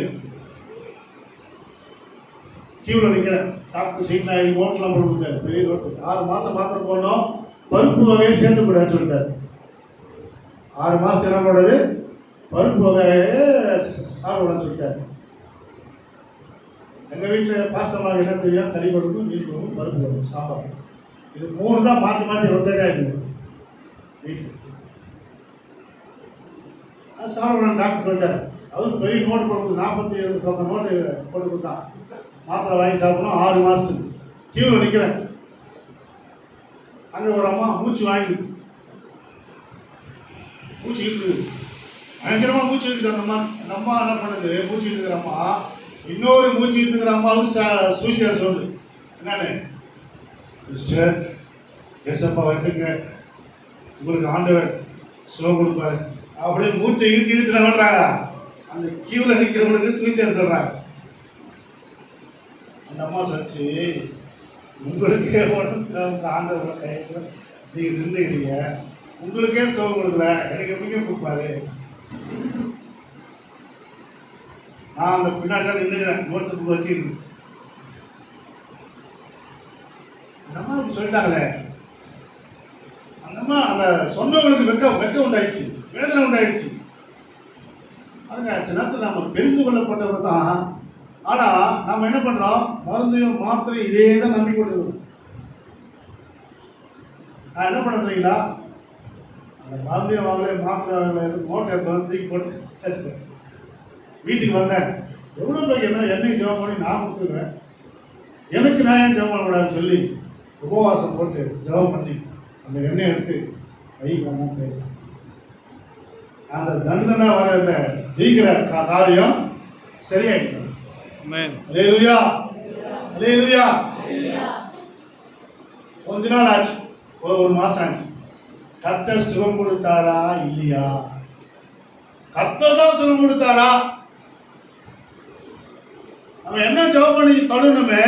கியூவில் நிற்கிறேன். டாக்டர் சீட் நான் நோட்டெலாம் போட்டுருந்தேன், பெரிய நோட்டு. 6 மாதம் மாத்திரை போடணும், பருப்பு வகையை சேர்ந்து கூடாதுன்னு சொல்லிட்டார். 6 மாதம் என்ன பண்ணுறது, பருப்பு வகையை சாப்பிடணும்னு சொல்லிட்டார். எங்கள் வீட்டில் பாஸ்தமாக என்ன தெரியும், கறி குழம்பு, மீன் குழம்பு, பருப்பு குழம்பு, சாம்பார், இது 3 தான் மாற்றி மாற்றி ரொட்டேட்டாக இருக்குது வீட்டில். அது சாப்பிடணும் டாக்டர் சொல்லிட்டார். அதுவும் பெரிய நோட்டு போட்டு 47 நோட்டு போட்டு கொடுத்தான். மாத்திரை வாங்கி சாப்பிடணும். 6 மாதத்துக்கு கியூவில் நிற்கிறேன். அங்கே ஒரு அம்மா மூச்சு வாங்கிடுது, மூச்சு இருக்குது, பயங்கரமாக மூச்சு இருக்குது. அந்த அம்மா என்ன பண்ணுது, மூச்சு இருக்கிற அம்மா இன்னொரு மூச்சு இருக்கிற அம்மாவுக்கு சூசியார் சொல்லுது, என்னன்னு, சிஸ்டர் ஏசப்பா வந்துங்க, உங்களுக்கு ஆண்டவர் சுகம் கொடுப்பாரு அப்படின்னு மூச்சை இழுத்து பண்ணுறாங்க. அந்த கியூவில் நிற்கிறவங்களுக்கு சூசியார் சொல்கிறாங்க. அந்த அம்மா சொல்லிச்சு, உங்களுக்கே உடம்பு ஆண்டவரை கையில் நீங்கள் நின்றுக்கிறீங்க, உங்களுக்கே சுகம் கொடுக்கல, எனக்கு எப்படிங்க கொடுப்பாரு. நான் அந்த பின்னாடி தான் நின்றுக்கிறேன், நோட்டு புக் வச்சுக்கிட்டு. அந்த அம்மா இப்படி சொல்லிட்டாங்களே, அந்த அம்மா அந்த சொன்னவங்களுக்கு வெக்க உண்டாயிடுச்சு, வேதனை உண்டாயிடுச்சு. பாருங்க, சில நேரத்தில் நம்ம தெரிந்து கொள்ளப்பட்டவர் தான். ஆனால் நம்ம என்ன பண்ணுறோம், மருந்தையும் மாத்திரையும் இதே தான் நம்பி கொண்டிருக்கோம். நான் என்ன பண்ணுறீங்களா, அந்த மருந்தையும் வாங்கல, மாத்திரை வாங்கல, நோட்டை தூக்கி போட்டு வீட்டுக்கு வந்தேன். எவ்வளோ பேருக்கு எண்ணெய் ஜெபம் பண்ணி நான் கொடுத்துக்கிறேன், எனக்கு நான் ஏன் ஜெபம் பண்ணக்கூடாதுன்னு சொல்லி உபவாசம் போட்டு ஜெபம் பண்ணி அந்த எண்ணெய் எடுத்து கை வேணாம் பேச அந்த தண்டனை வர நீக்கிற காரியம் சரியாயிடுச்சு. அல்லேலூயா, அல்லேலூயா. கொஞ்ச நாள் ஆச்சு, ஒரு மாசம் ஆச்சு. கர்த்தர் சுகம் கொடுத்தாரா இல்லையா? கர்த்தர் தான் சுகம் கொடுத்தாரா? நம்ம என்ன ஜெபம் பண்ணி தொடணுமே,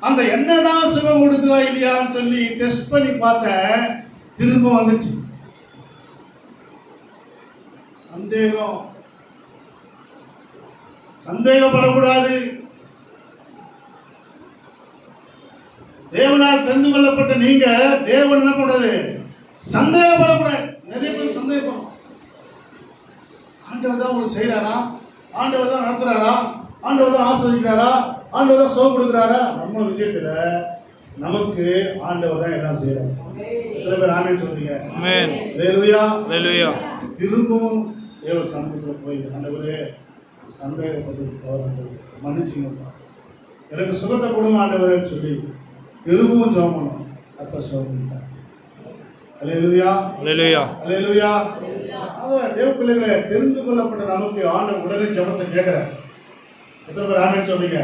அந்த எண்ணெய் தான் சுகம் கொடுக்குதா இல்லையான்னு சொல்லி டெஸ்ட் பண்ணி பார்த்தேன், திரும்ப வந்துச்சு. சந்தேகப்படக்கூடாது. தேவனால் தெரிந்து கொள்ளப்பட்ட நீங்க தேவன் என்ன கூடாது, சந்தேகப்படக்கூடாது. நிறைய பேர் சந்தேகப்படும். ஆண்டவர் தான் உங்களுக்கு செய்யறாரா, ஆண்டவர் தான் நடத்துறாரா, ஆண்டவர் தான் ஆசிரியராரா, ஆண்டவர் தான் சுகம் கொடுக்குறாரா? நம்ம விஷயத்துல நமக்கு ஆண்டவர் தான் எல்லாம் செய்யறாரு. எத்தனை பேர் ஆமென் சொல்றீங்க? அல்லேலூயா. திரும்பவும் தேவ சமூகத்தில் போய் ஆண்டவரே சந்தேகப்பட்டு தவறு மன்னிச்சுங்க, எனக்கு சுகத்தை கொடுங்க ஆண்டவரேன்னு சொல்லி திரும்பவும் ஜெபம் பண்ணணும். அப்ப சுகம் கொடுத்தார். அல்லேலூயா, அல்லேலூயா, அல்லேலூயா. தேவ பிள்ளைகளை தெரிந்து கொள்ளப்பட்ட நமக்கு ஆண்டவர் உடனே ஜெபத்தை கேட்கிறார். எத்தனை பேர் ஆமென் சொல்றீங்க?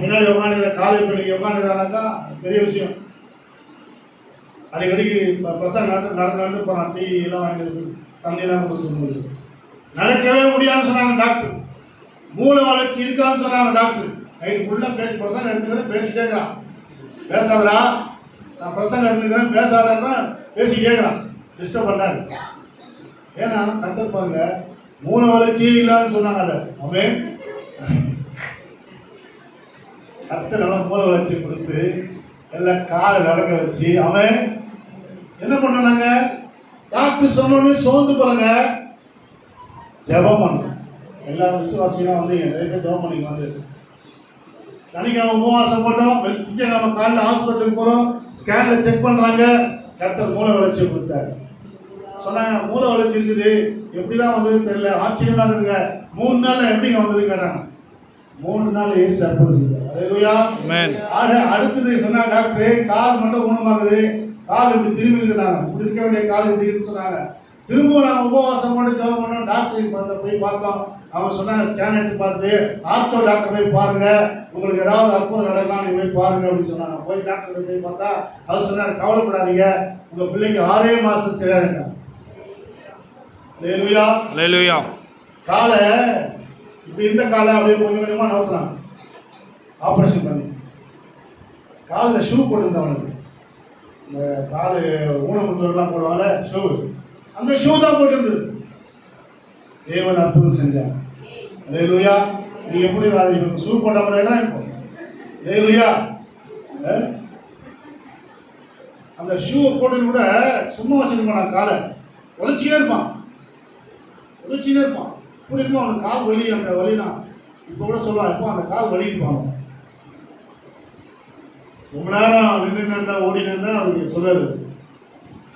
முன்னாடி உட்காந்துக்கிற காலை பிள்ளைங்க உட்காந்துக்கிறானாக்கா பெரிய விஷயம். அடிக்கடிக்கு பிரசங்கம் நடந்து போறான், டீ எல்லாம் வாங்கி தண்ணியெல்லாம் கொடுக்கும்போது நடக்கவே முடியாதுன்னு சொன்னாங்க டாக்டர். மூளை வளர்ச்சி இருக்கான்னு சொன்னாங்க டாக்டர். நைட்டு ஃபுல்லாக பிரசங்கம் இருந்துக்கிறேன், பேசிட்டே இருக்கிறான். பேசாதரா, நான் பிரசங்கம் இருந்துக்கிறேன், பேசாதா பேசிட்டே இருக்கிறான். டிஸ்டர்ப் பண்ணாரு. ஏன்னா கத்தர் பாருங்க, மூளை வளர்ச்சியே இல்லான்னு சொன்னாங்க. அதை அவன் கர்த்தர் நல்லா மூளை வளர்ச்சி கொடுத்து எல்லாம் காலை நடக்க வச்சு அவன் என்ன பண்ணாங்க? டாக்டர் சொன்னோன்னு சோர்ந்து போலங்க, ஜெபம் பண்ண. எல்லாரும் விசுவாசிலாம் வந்தீங்க, நிறைய பேர் ஜெபம் பண்ணிங்க வந்து. சனிக்கிழமை உபவாசம் போட்டோம், திங்கக்கிழமை காலையில் ஹாஸ்பிட்டலுக்கு போகிறோம், ஸ்கேனில் செக் பண்ணுறாங்க, கர்த்தர் மூளை வளர்ச்சி கொடுத்தாரு. சொன்னாங்க மூளை வளர்ச்சி இருக்குது, எப்படிதான் வந்ததுன்னு தெரியல, ஆச்சரியமா இருக்குதுங்க. 3 நாள்ல எப்படிங்க வந்ததுங்கிறாங்க. 3 நாள் ஏசு அற்புதம் செஞ்சார். அல்லேலூயா. அடுத்தது சொன்னா டாக்டரே கால் மட்டும் ஊனமாகுது, கால் இப்படி திரும்பிக்குதுனாங்க. இப்படி இருக்க வேண்டிய கால் இப்படி இருக்குன்னு சொன்னாங்க. திரும்பவும் நாங்கள் உபவாசம் பண்ணி ஜெபம் பண்ணோம், டாக்டருக்கு போய் பார்த்தோம். அவங்க சொன்னாங்க ஸ்கேன் எடுத்து பார்த்துட்டு ஆர்த்தோ டாக்டர் போய் பாருங்க, உங்களுக்கு ஏதாவது அற்புதம் நடக்கலாம், நீங்க போய் பாருங்க அப்படின்னு சொன்னாங்க. போய் டாக்டர் போய் பார்த்தா அவர் சொன்னார், கவலைப்படாதீங்க, உங்க பிள்ளைங்க 6 மாசம் சரியாயிட்டாங்க. அல்லேலூயா. அல்லேலூயா. காலை இப்படி இந்த காலை அப்படியே கொஞ்சம் கொஞ்சமா நவுத்துறாங்க, ஆப்ரேஷன் பண்ணி. காலில் ஷூ போட்டுருந்தவனுக்கு, இந்த காலு ஊனமுற்றோர்லாம் போடுவாங்க ஷூ, அந்த ஷூ தான் போட்டிருந்தது. தேவன் அற்புதம் செஞ்சார். அல்லேலூயா. நீங்க எப்படி ஷூ போட்ட முடியாதான் இப்போ. அல்லேலூயா. அந்த ஷூ போட்டு கூட சும்மா வச்சிருப்பான், காலை உதச்சினே இருப்பான், உதச்சினே இருப்பான். இப்படி இருக்கும் அவனுக்கு கால் வலி, அந்த வலிலாம் இப்போ கூட சொல்லுவான், இப்போ அந்த கால் வலி இருப்பாங்க. ரொம்ப நேரம் நின்று இருந்தா ஓடினு இருந்தா அவருக்கு சொல்லுவாரு,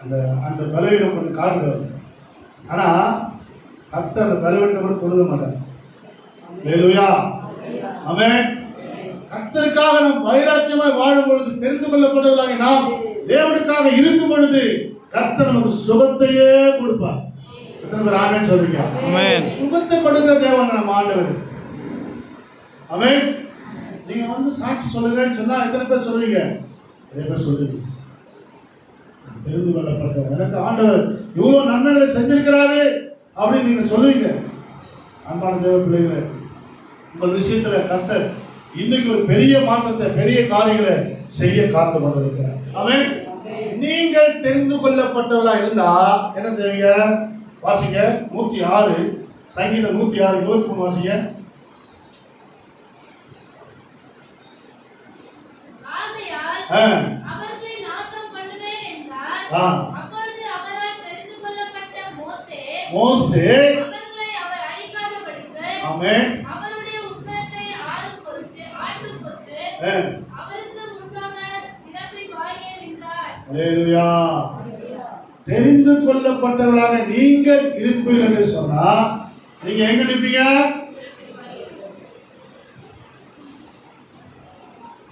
அந்த அந்த பலவீனம் கொஞ்சம் காட்டுவார். ஆனா கர்த்தர் அந்த பலவீனத்தை கூட கொடுக்க மாட்டார். அல்லேலூயா. ஆமென். கர்த்தருக்காக நாம் வைராக்கியமாய் வாழும் பொழுது, தெரிந்து கொள்ளப்பட்டவர்களாக நாம் தேவனுக்காக இருக்கும் பொழுது கர்த்தர் நமக்கு சுகத்தையே கொடுப்பார். எத்தனை பேர் ஆமென் சொல்றீங்க? ஆமென். சுகத்தை கொடுக்கிற தேவன் நம்ம ஆண்டவர். ஆமென். நீங்க வந்து சாட்சி சொல்லுங்கன்னு சொன்னா எத்தனை பேர் சொல்றீங்க? நிறைய பேர் சொல்லுங்க. தெரிந்து கொள்ளப்பட்ட எனக்கு ஆண்டவர் இவ்வளவு நன்மைகளை செஞ்சிருக்கிறாரு அப்படின்னு நீங்க சொல்லுவீங்க. அன்பான தேவ பிள்ளைகளே, உங்கள் விஷயத்துல கர்த்தர் இன்னைக்கு ஒரு பெரிய மாற்றத்தை, பெரிய காரியங்களை செய்ய காத்து கொண்டிருக்கிறார். ஆமென். நீங்கள் தெரிந்து கொள்ளப்பட்டவர்களா இருந்தா என்ன செய்வீங்க? வாசிங்க 106, சங்கீதம் 106 23 வாசிங்க. அவர்களை நாசம் பண்ணுவேன் என்றார். அப்பொழுது அவரால் தெரிந்து கொள்ளப்பட்ட மோசே அவர்களை அவர் அழிக்காதபடிக்கு அவருடைய உக்கிரத்தை ஆற்றும் பொருட்டு அவருக்கு முன்பாக திறப்பி வாயே நின்றார். அல்லேலூயா. தெரிந்து கொள்ளப்பட்டவர்களாக நீங்கள் இருப்பீர்கள் என்று சொன்னா நீங்க எங்க நிற்பீங்க?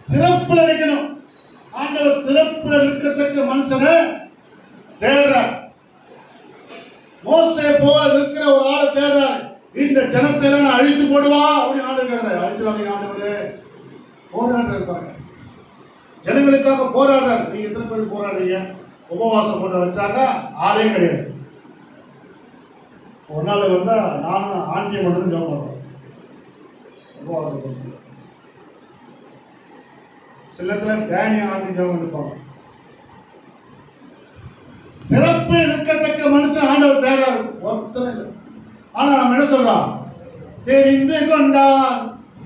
திறப்புல நிற்கணும். ஆண்டவர் திறப்புல நிற்கத்தக்க மனுஷனை தேடுறார். மோசே போல இருக்கிற ஒரு ஆளை தேடுறார். இந்த ஜனத்தை எல்லாம் அழித்து போடுவா அப்படின்னு ஆண்டு கேட்கிறார். அழிச்சுவாங்க ஆண்டவரே. போராடுற இருப்பாங்க, ஜனங்களுக்காக போராடுறாரு. நீங்க எத்தனை பேர் போராடுறீங்க? உபவாசம் போட்டு வச்சாங்க ஆளே கிடையாது. ஒரு நாள் வந்தா நானும் ஆண்டியம் மட்டும் ஜெபம் பண்றோம், உபவாசம் போட்டு. சில இடத்துல டேனியா ஆண்டி ஜெபம் இருப்பாங்க. பிறப்பு இருக்கத்தக்க மனுஷன் ஆண்டவர் தேடுறாரு. ஒருத்தர் இல்லை. ஆனா நம்ம என்ன சொல்றோம்? தெரிந்து கொண்டார்,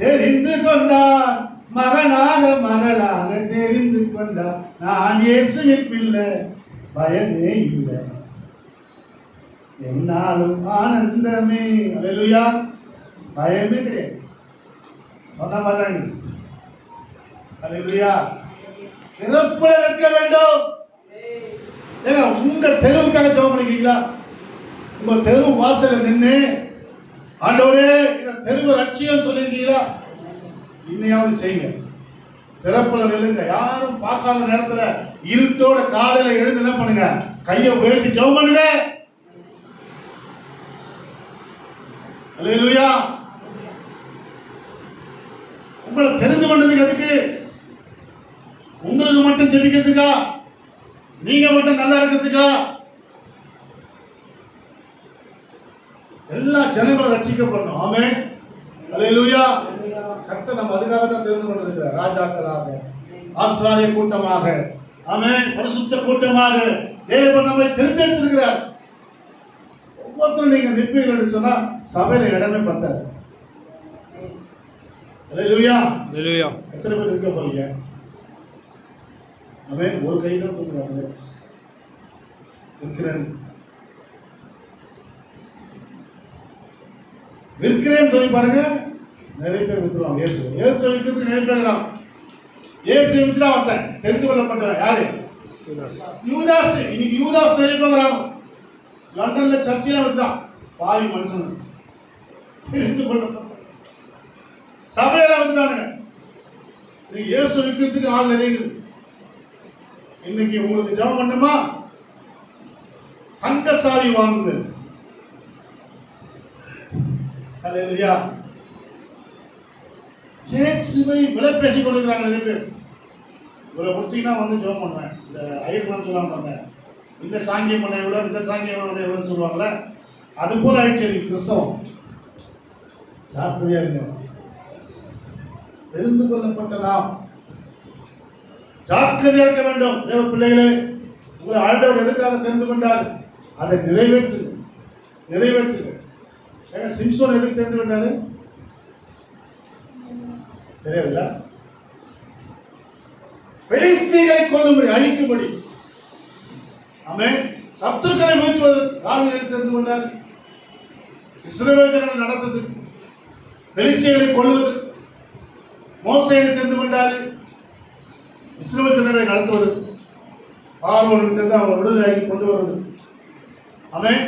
தெரிந்து கொண்டார், மகனாக மகளாக தெரிந்து கொண்டார். நான் இயேசுவின் பிள்ளை, பயமே இல்லை, என்னாலும் ஆனந்தமே. அல்லேலூயா. பயமே கிடையாது. சொன்ன மாட்டாங்க. அல்லேலூயா. திறப்புல இருக்க வேண்டும். ஏங்க உங்க தெருவுக்காக ஜெபம் பண்ணிக்கிறீங்களா? உங்க தெரு வாசல்ல நின்று ஆண்டவரே இந்த தெருவை ரட்சியம் சொல்லிருக்கீங்களா? இன்னையாவது செய்யுங்க. திறப்புல நில்லுங்க. யாரும் பார்க்காத நேரத்துல இருட்டோட காலையில எழுந்து என்ன பண்ணுங்க? கையை உயர்த்தி ஜெபம் பண்ணுங்க. அல்லேலூயா. உங்களை தெரிந்து கொண்டதுக்கு எதுக்கு? உங்களுக்கு மட்டும் ஜெபிக்கிறதுக்கா? நீங்க மட்டும் நல்லா இருக்கிறதுக்கா? எல்லா ஜனங்களும் ரட்சிக்கப்படணும். ஆமென். அல்லேலூயா. கர்த்தர் நம்ம அதுக்காக தான் தெரிந்து கொண்டிருக்கிறார். ராஜாக்களாக, ஆசாரிய கூட்டமாக, ஆமென், பரிசுத்த கூட்டமாக தேவன் நம்மை தெரிந்தெடுத்திருக்கிறார். ஒவ்வொருத்தரும் நீங்க நிற்பீர்கள் சொன்னா சபையில இடமே பத்தாது. அல்லேலூயா. Hallelujah. எத்தனை பேர் இருக்க போறீங்க? அவன் ஒரு கை தான் தூக்குறாங்க. விற்கிறேன்னு சொல்லி பாருங்க, நிறைய பேர் வித்துருவாங்க. இயேசு விற்கிறதுக்கு நிறைய பேர் இருக்கிறான். இயேசு வித்துலாம் ஒருத்தன் தெரிந்து கொள்ளப்பட்டவன் யாரு? யூதாஸ். இன்னைக்கு யூதாஸ் நிறைய பேர் லண்டன்ல சர்ச்சையில வித்துறான். பாவி மனுஷன் தெரிந்து கொள்ளப்பட்ட சபையில வந்துட்டானுங்க. இயேசு விற்கிறதுக்கு ஆள் நிறைய இருக்குது. இன்னைக்கு உங்களுக்கு ஜெபம் பண்ணுமா? தங்க சாவி வாங்குங்கள். அல்லேலூயா. இயேசுவை விலை பேசிக் கொண்டிருக்கிறாங்க நிறைய பேர். இவரை கொடுத்தீங்கன்னா வந்து ஜெபம் பண்ணுவேன். இந்த ஐயர்லாம் சொல்லாம பண்ணேன், இந்த சாங்கியம் பண்ண எவ்வளோ, இந்த சாங்கியம் பண்ண எவ்வளோன்னு சொல்லுவாங்களே, அது போல ஆயிடுச்சு கிறிஸ்தவம். ஜாக்கிரதையா இருங்க. தெரிந்து கொள்ளப்பட்ட நாம் ஜாக்கிரதையா இருக்க வேண்டும். தேவ பிள்ளைகளே, உங்களை ஆண்டவர் எதுக்காக தெரிந்து கொண்டார்? அதை நிறைவேற்று. சிம்சோன் எதுக்கு தெரிந்து கொண்டாரு? தெரியாதுல்ல? பெலிஸ்தீனை கொல்லும்படி, அழிக்கும்படி. ஆமென். சத்துருக்களை வீழ்த்துவதற்கு தாவீது எதுக்கு தெரிந்து கொண்டார்? இஸ்ரவேல் ஜனங்களை நடத்துவதற்கு, பெலிஸ்தீனை கொல்லுவதற்கு. மோசே தெரிந்து கொண்டாரு? இஸ்ரவேல் ஜனங்களை நடத்துவது, பார்வோனிலிருந்து அவங்களை விடுதலையாக்கி கொண்டு வருவது. ஆமென்.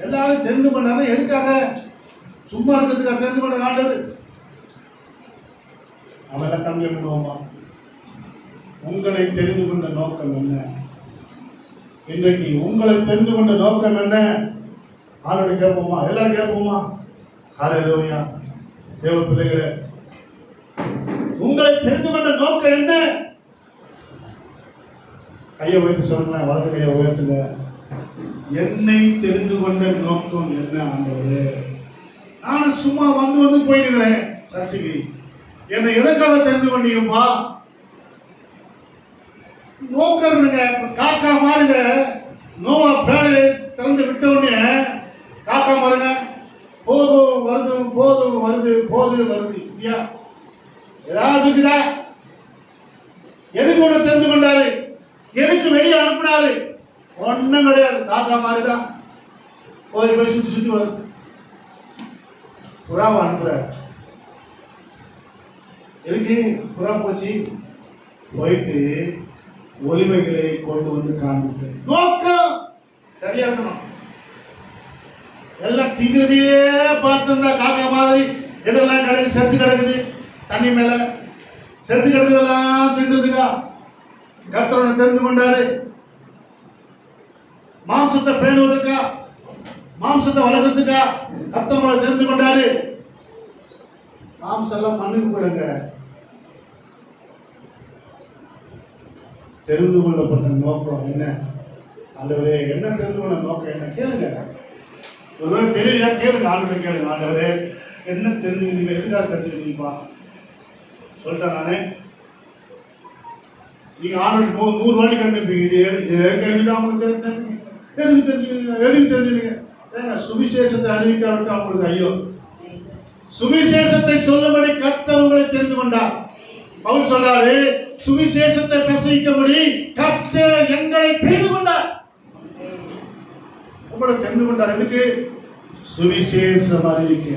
எல்லாரும் தெரிந்து கொண்டாரு. எதுக்காக? சும்மா இருக்கிறதுக்காக தெரிந்து கொண்ட ஆண்டவர். அவெல்லாம் கம்மி பண்ணுவோமா? உங்களை தெரிந்து கொண்ட நோக்கம் என்ன? இன்றைக்கு உங்களை தெரிந்து கொண்ட நோக்கம் என்ன? ஆண்டவரை கேட்போமா? எல்லாரும் கேட்போமா? ஹல்லேலூயா. தேவ பிள்ளைகளே, உங்களை தெரிந்து கொண்ட நோக்கம் என்ன? கையை உயர்த்தி சொல்லுங்க. வலது கையை உயர்த்துங்க. என்னை தெரிந்து கொண்ட நோக்கம் என்ன ஆண்டவரே? நானும் சும்மா வந்து போயிடுகிறேன் சர்ச்சைக்கு. என்னை எதற்காக தெரிந்து கொண்டீங்கப்பா? நோக்கருங்க. காக்கா மாறுங்க. நோவா பேழையை திறந்து விட்ட உடனே காக்கா மாறுங்க. போதும் வருது, போதும் வருது, போது வருது. இல்லையா? ஏதாவது இருக்குதா? எதுக்கு ஒன்று தெரிந்து கொண்டாரு? எதுக்கு வெளியே அனுப்பினாரு? ஒன்றும் கிடையாது. காக்கா மாதிரிதான் போய் சுத்தி வருது. புறாவை அனுப்புறாரு. எதுக்கு புறா போச்சு? போயிட்டு ஒலிவைகளை கொண்டு வந்து காண்பித்து. நோக்கம் சரியா இருக்கணும். எல்லாம் திங்கிறதையே பார்த்திருந்தா காக்கா மாதிரி எதெல்லாம் கிடைக்குது, செத்து கிடக்குது தண்ணி மேல, செத்து கிடக்குதெல்லாம் தின்றதுக்கா? கர்த்தரை தெரிந்து கொண்டாரு. மாம்சத்தை பேணுவதற்கா? மாம்சத்தை வளர்க்கறதுக்கா? கர்த்தரை தெரிந்து கொண்டாரு. மாம்சம் எல்லாம் மண்ணுக்கு போடுங்க. தெரிந்து கொள்ளப்பட்ட நோக்கம் என்ன? ஆண்டவரே, என்ன தெரிந்து கொள்ள நோக்கம் என்ன? கேளுங்க. ஒருவேளை தெரியலையா? கேளுங்க. ஆண்டவரே கேளுங்க. ஆண்டவரே, என்ன தெரிஞ்சுக்கிறீங்க? எதுக்காக தெரிஞ்சுக்கிறீங்கப்பா? சொல்லிட்டேன் நானே. நீங்க ஆண்டவர் 100 வாட்டி கண்டிப்பீங்க. கேள்விதான் உங்களுக்கு எதுக்கு தெரிஞ்சுக்கிறீங்க? சுவிசேஷத்தை அறிவிக்காவிட்டு அவங்களுக்கு ஐயோ. சுவிசேஷத்தை சொல்லும்படி கர்த்தர் உங்களை தெரிந்து கொண்டார். பவுல் சொல்றாரு, சுவிசேஷத்தை பிரசங்கிக்கும்படி கர்த்தர் எங்களை தெரிந்து கொண்டார். உங்களை தெரிந்து கொண்டார். எதுக்கு? சுவிசேஷம் அறிவிக்க.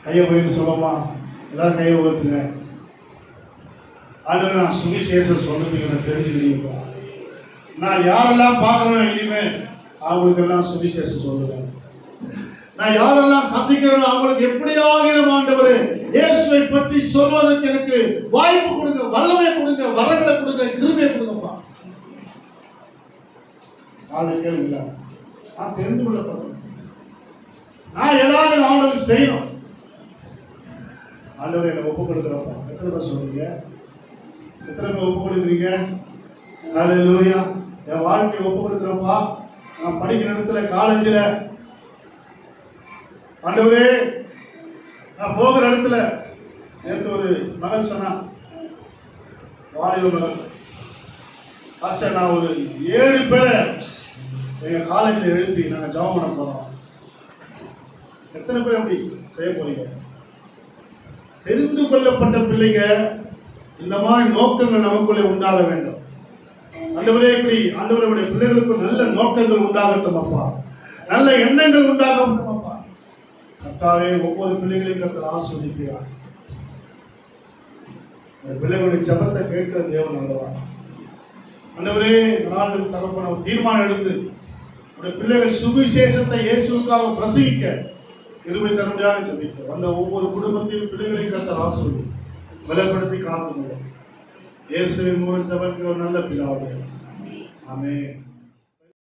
கையை உயர்த்தி சொல்லுமா? எல்லாரும் கையை உயர்த்துங்க. ஆண்டவரே, நான் சுவிசேஷம் சொல்லுவீங்க தெரிஞ்சுக்கிறீங்களா? நான் யாரெல்லாம் பார்க்கறேன் இனிமே அவங்களுக்கெல்லாம் சுவிசேஷம் சொல்லுவேன். நான் யாரெல்லாம் சந்திக்கிறேன் அவங்களுக்கு எப்படியாகிலும் ஆண்டவரே இயேசுவை பற்றி சொல்வதற்கு எனக்கு வாய்ப்பு கொடுங்க, வல்லமை கொடுங்க, வரங்களை கொடுங்க, கிருபையை கொடுங்கப்பா. நாளைக்கு கேளுங்களா? நான் தெரிந்து கொள்ளப்பட்டேன். நான் ஏதாவது ஆண்டவருக்கு செய்யணும். ஆண்டவரை என்னை ஒப்பு கொடுக்குறப்பா. எத்தனை பேர் சொல்றீங்க? எத்தனை பேர் ஒப்பு கொடுக்குறீங்க? ஹல்லேலூயா. என் வாழ்க்கையை ஒப்பு கொடுக்குறப்பா. நான் படிக்கிற இடத்துல, காலேஜில் ஆண்டவரே, நான் போகிற இடத்துல நேற்று ஒரு மகள் சொன்னா, வாலிப மகள், ஃபர்ஸ்ட் நான் ஒரு 7 பேரை எங்க காலேஜில் எழுப்பி நாங்கள் ஜெபம் பண்ண போறோம். எத்தனை பேர் எப்படி செய்ய போறீங்க? தெரிந்து கொள்ளப்பட்ட பிள்ளைங்க இந்த மாதிரி நோக்கங்கள் நமக்குள்ளே உண்டாக வேண்டும். ஆண்டவரே, இப்படி ஆண்டவருடைய பிள்ளைகளுக்கு நல்ல நோக்கங்கள் உண்டாகட்டும் அப்பா, நல்ல எண்ணங்கள் உண்டாகட்டும் அப்பா. கர்த்தாவே, ஒவ்வொரு பிள்ளைகளையும் கர்த்தர் ஆசீர்வதிக்கிறார். பிள்ளைகளுடைய ஜெபத்தை கேட்கிற தேவன் அல்லவா. ஆண்டவரே, நாங்கள் தகப்பன ஒரு தீர்மானம் எடுத்து உடைய பிள்ளைகள் சுவிசேஷத்தை இயேசுவுக்காக பிரசவிக்க கிருபை தரும்படியாக ஜெபிக்கிறோம். அந்த ஒவ்வொரு குடும்பத்தையும் பிள்ளைகளையும் கர்த்தர் ஆசீர்வதி பலப்படுத்தி காக்க முடியும். இயேசுவின் மூலம் ஜெபிக்கிறோம் நல்ல பிதாவே. ஆமென்.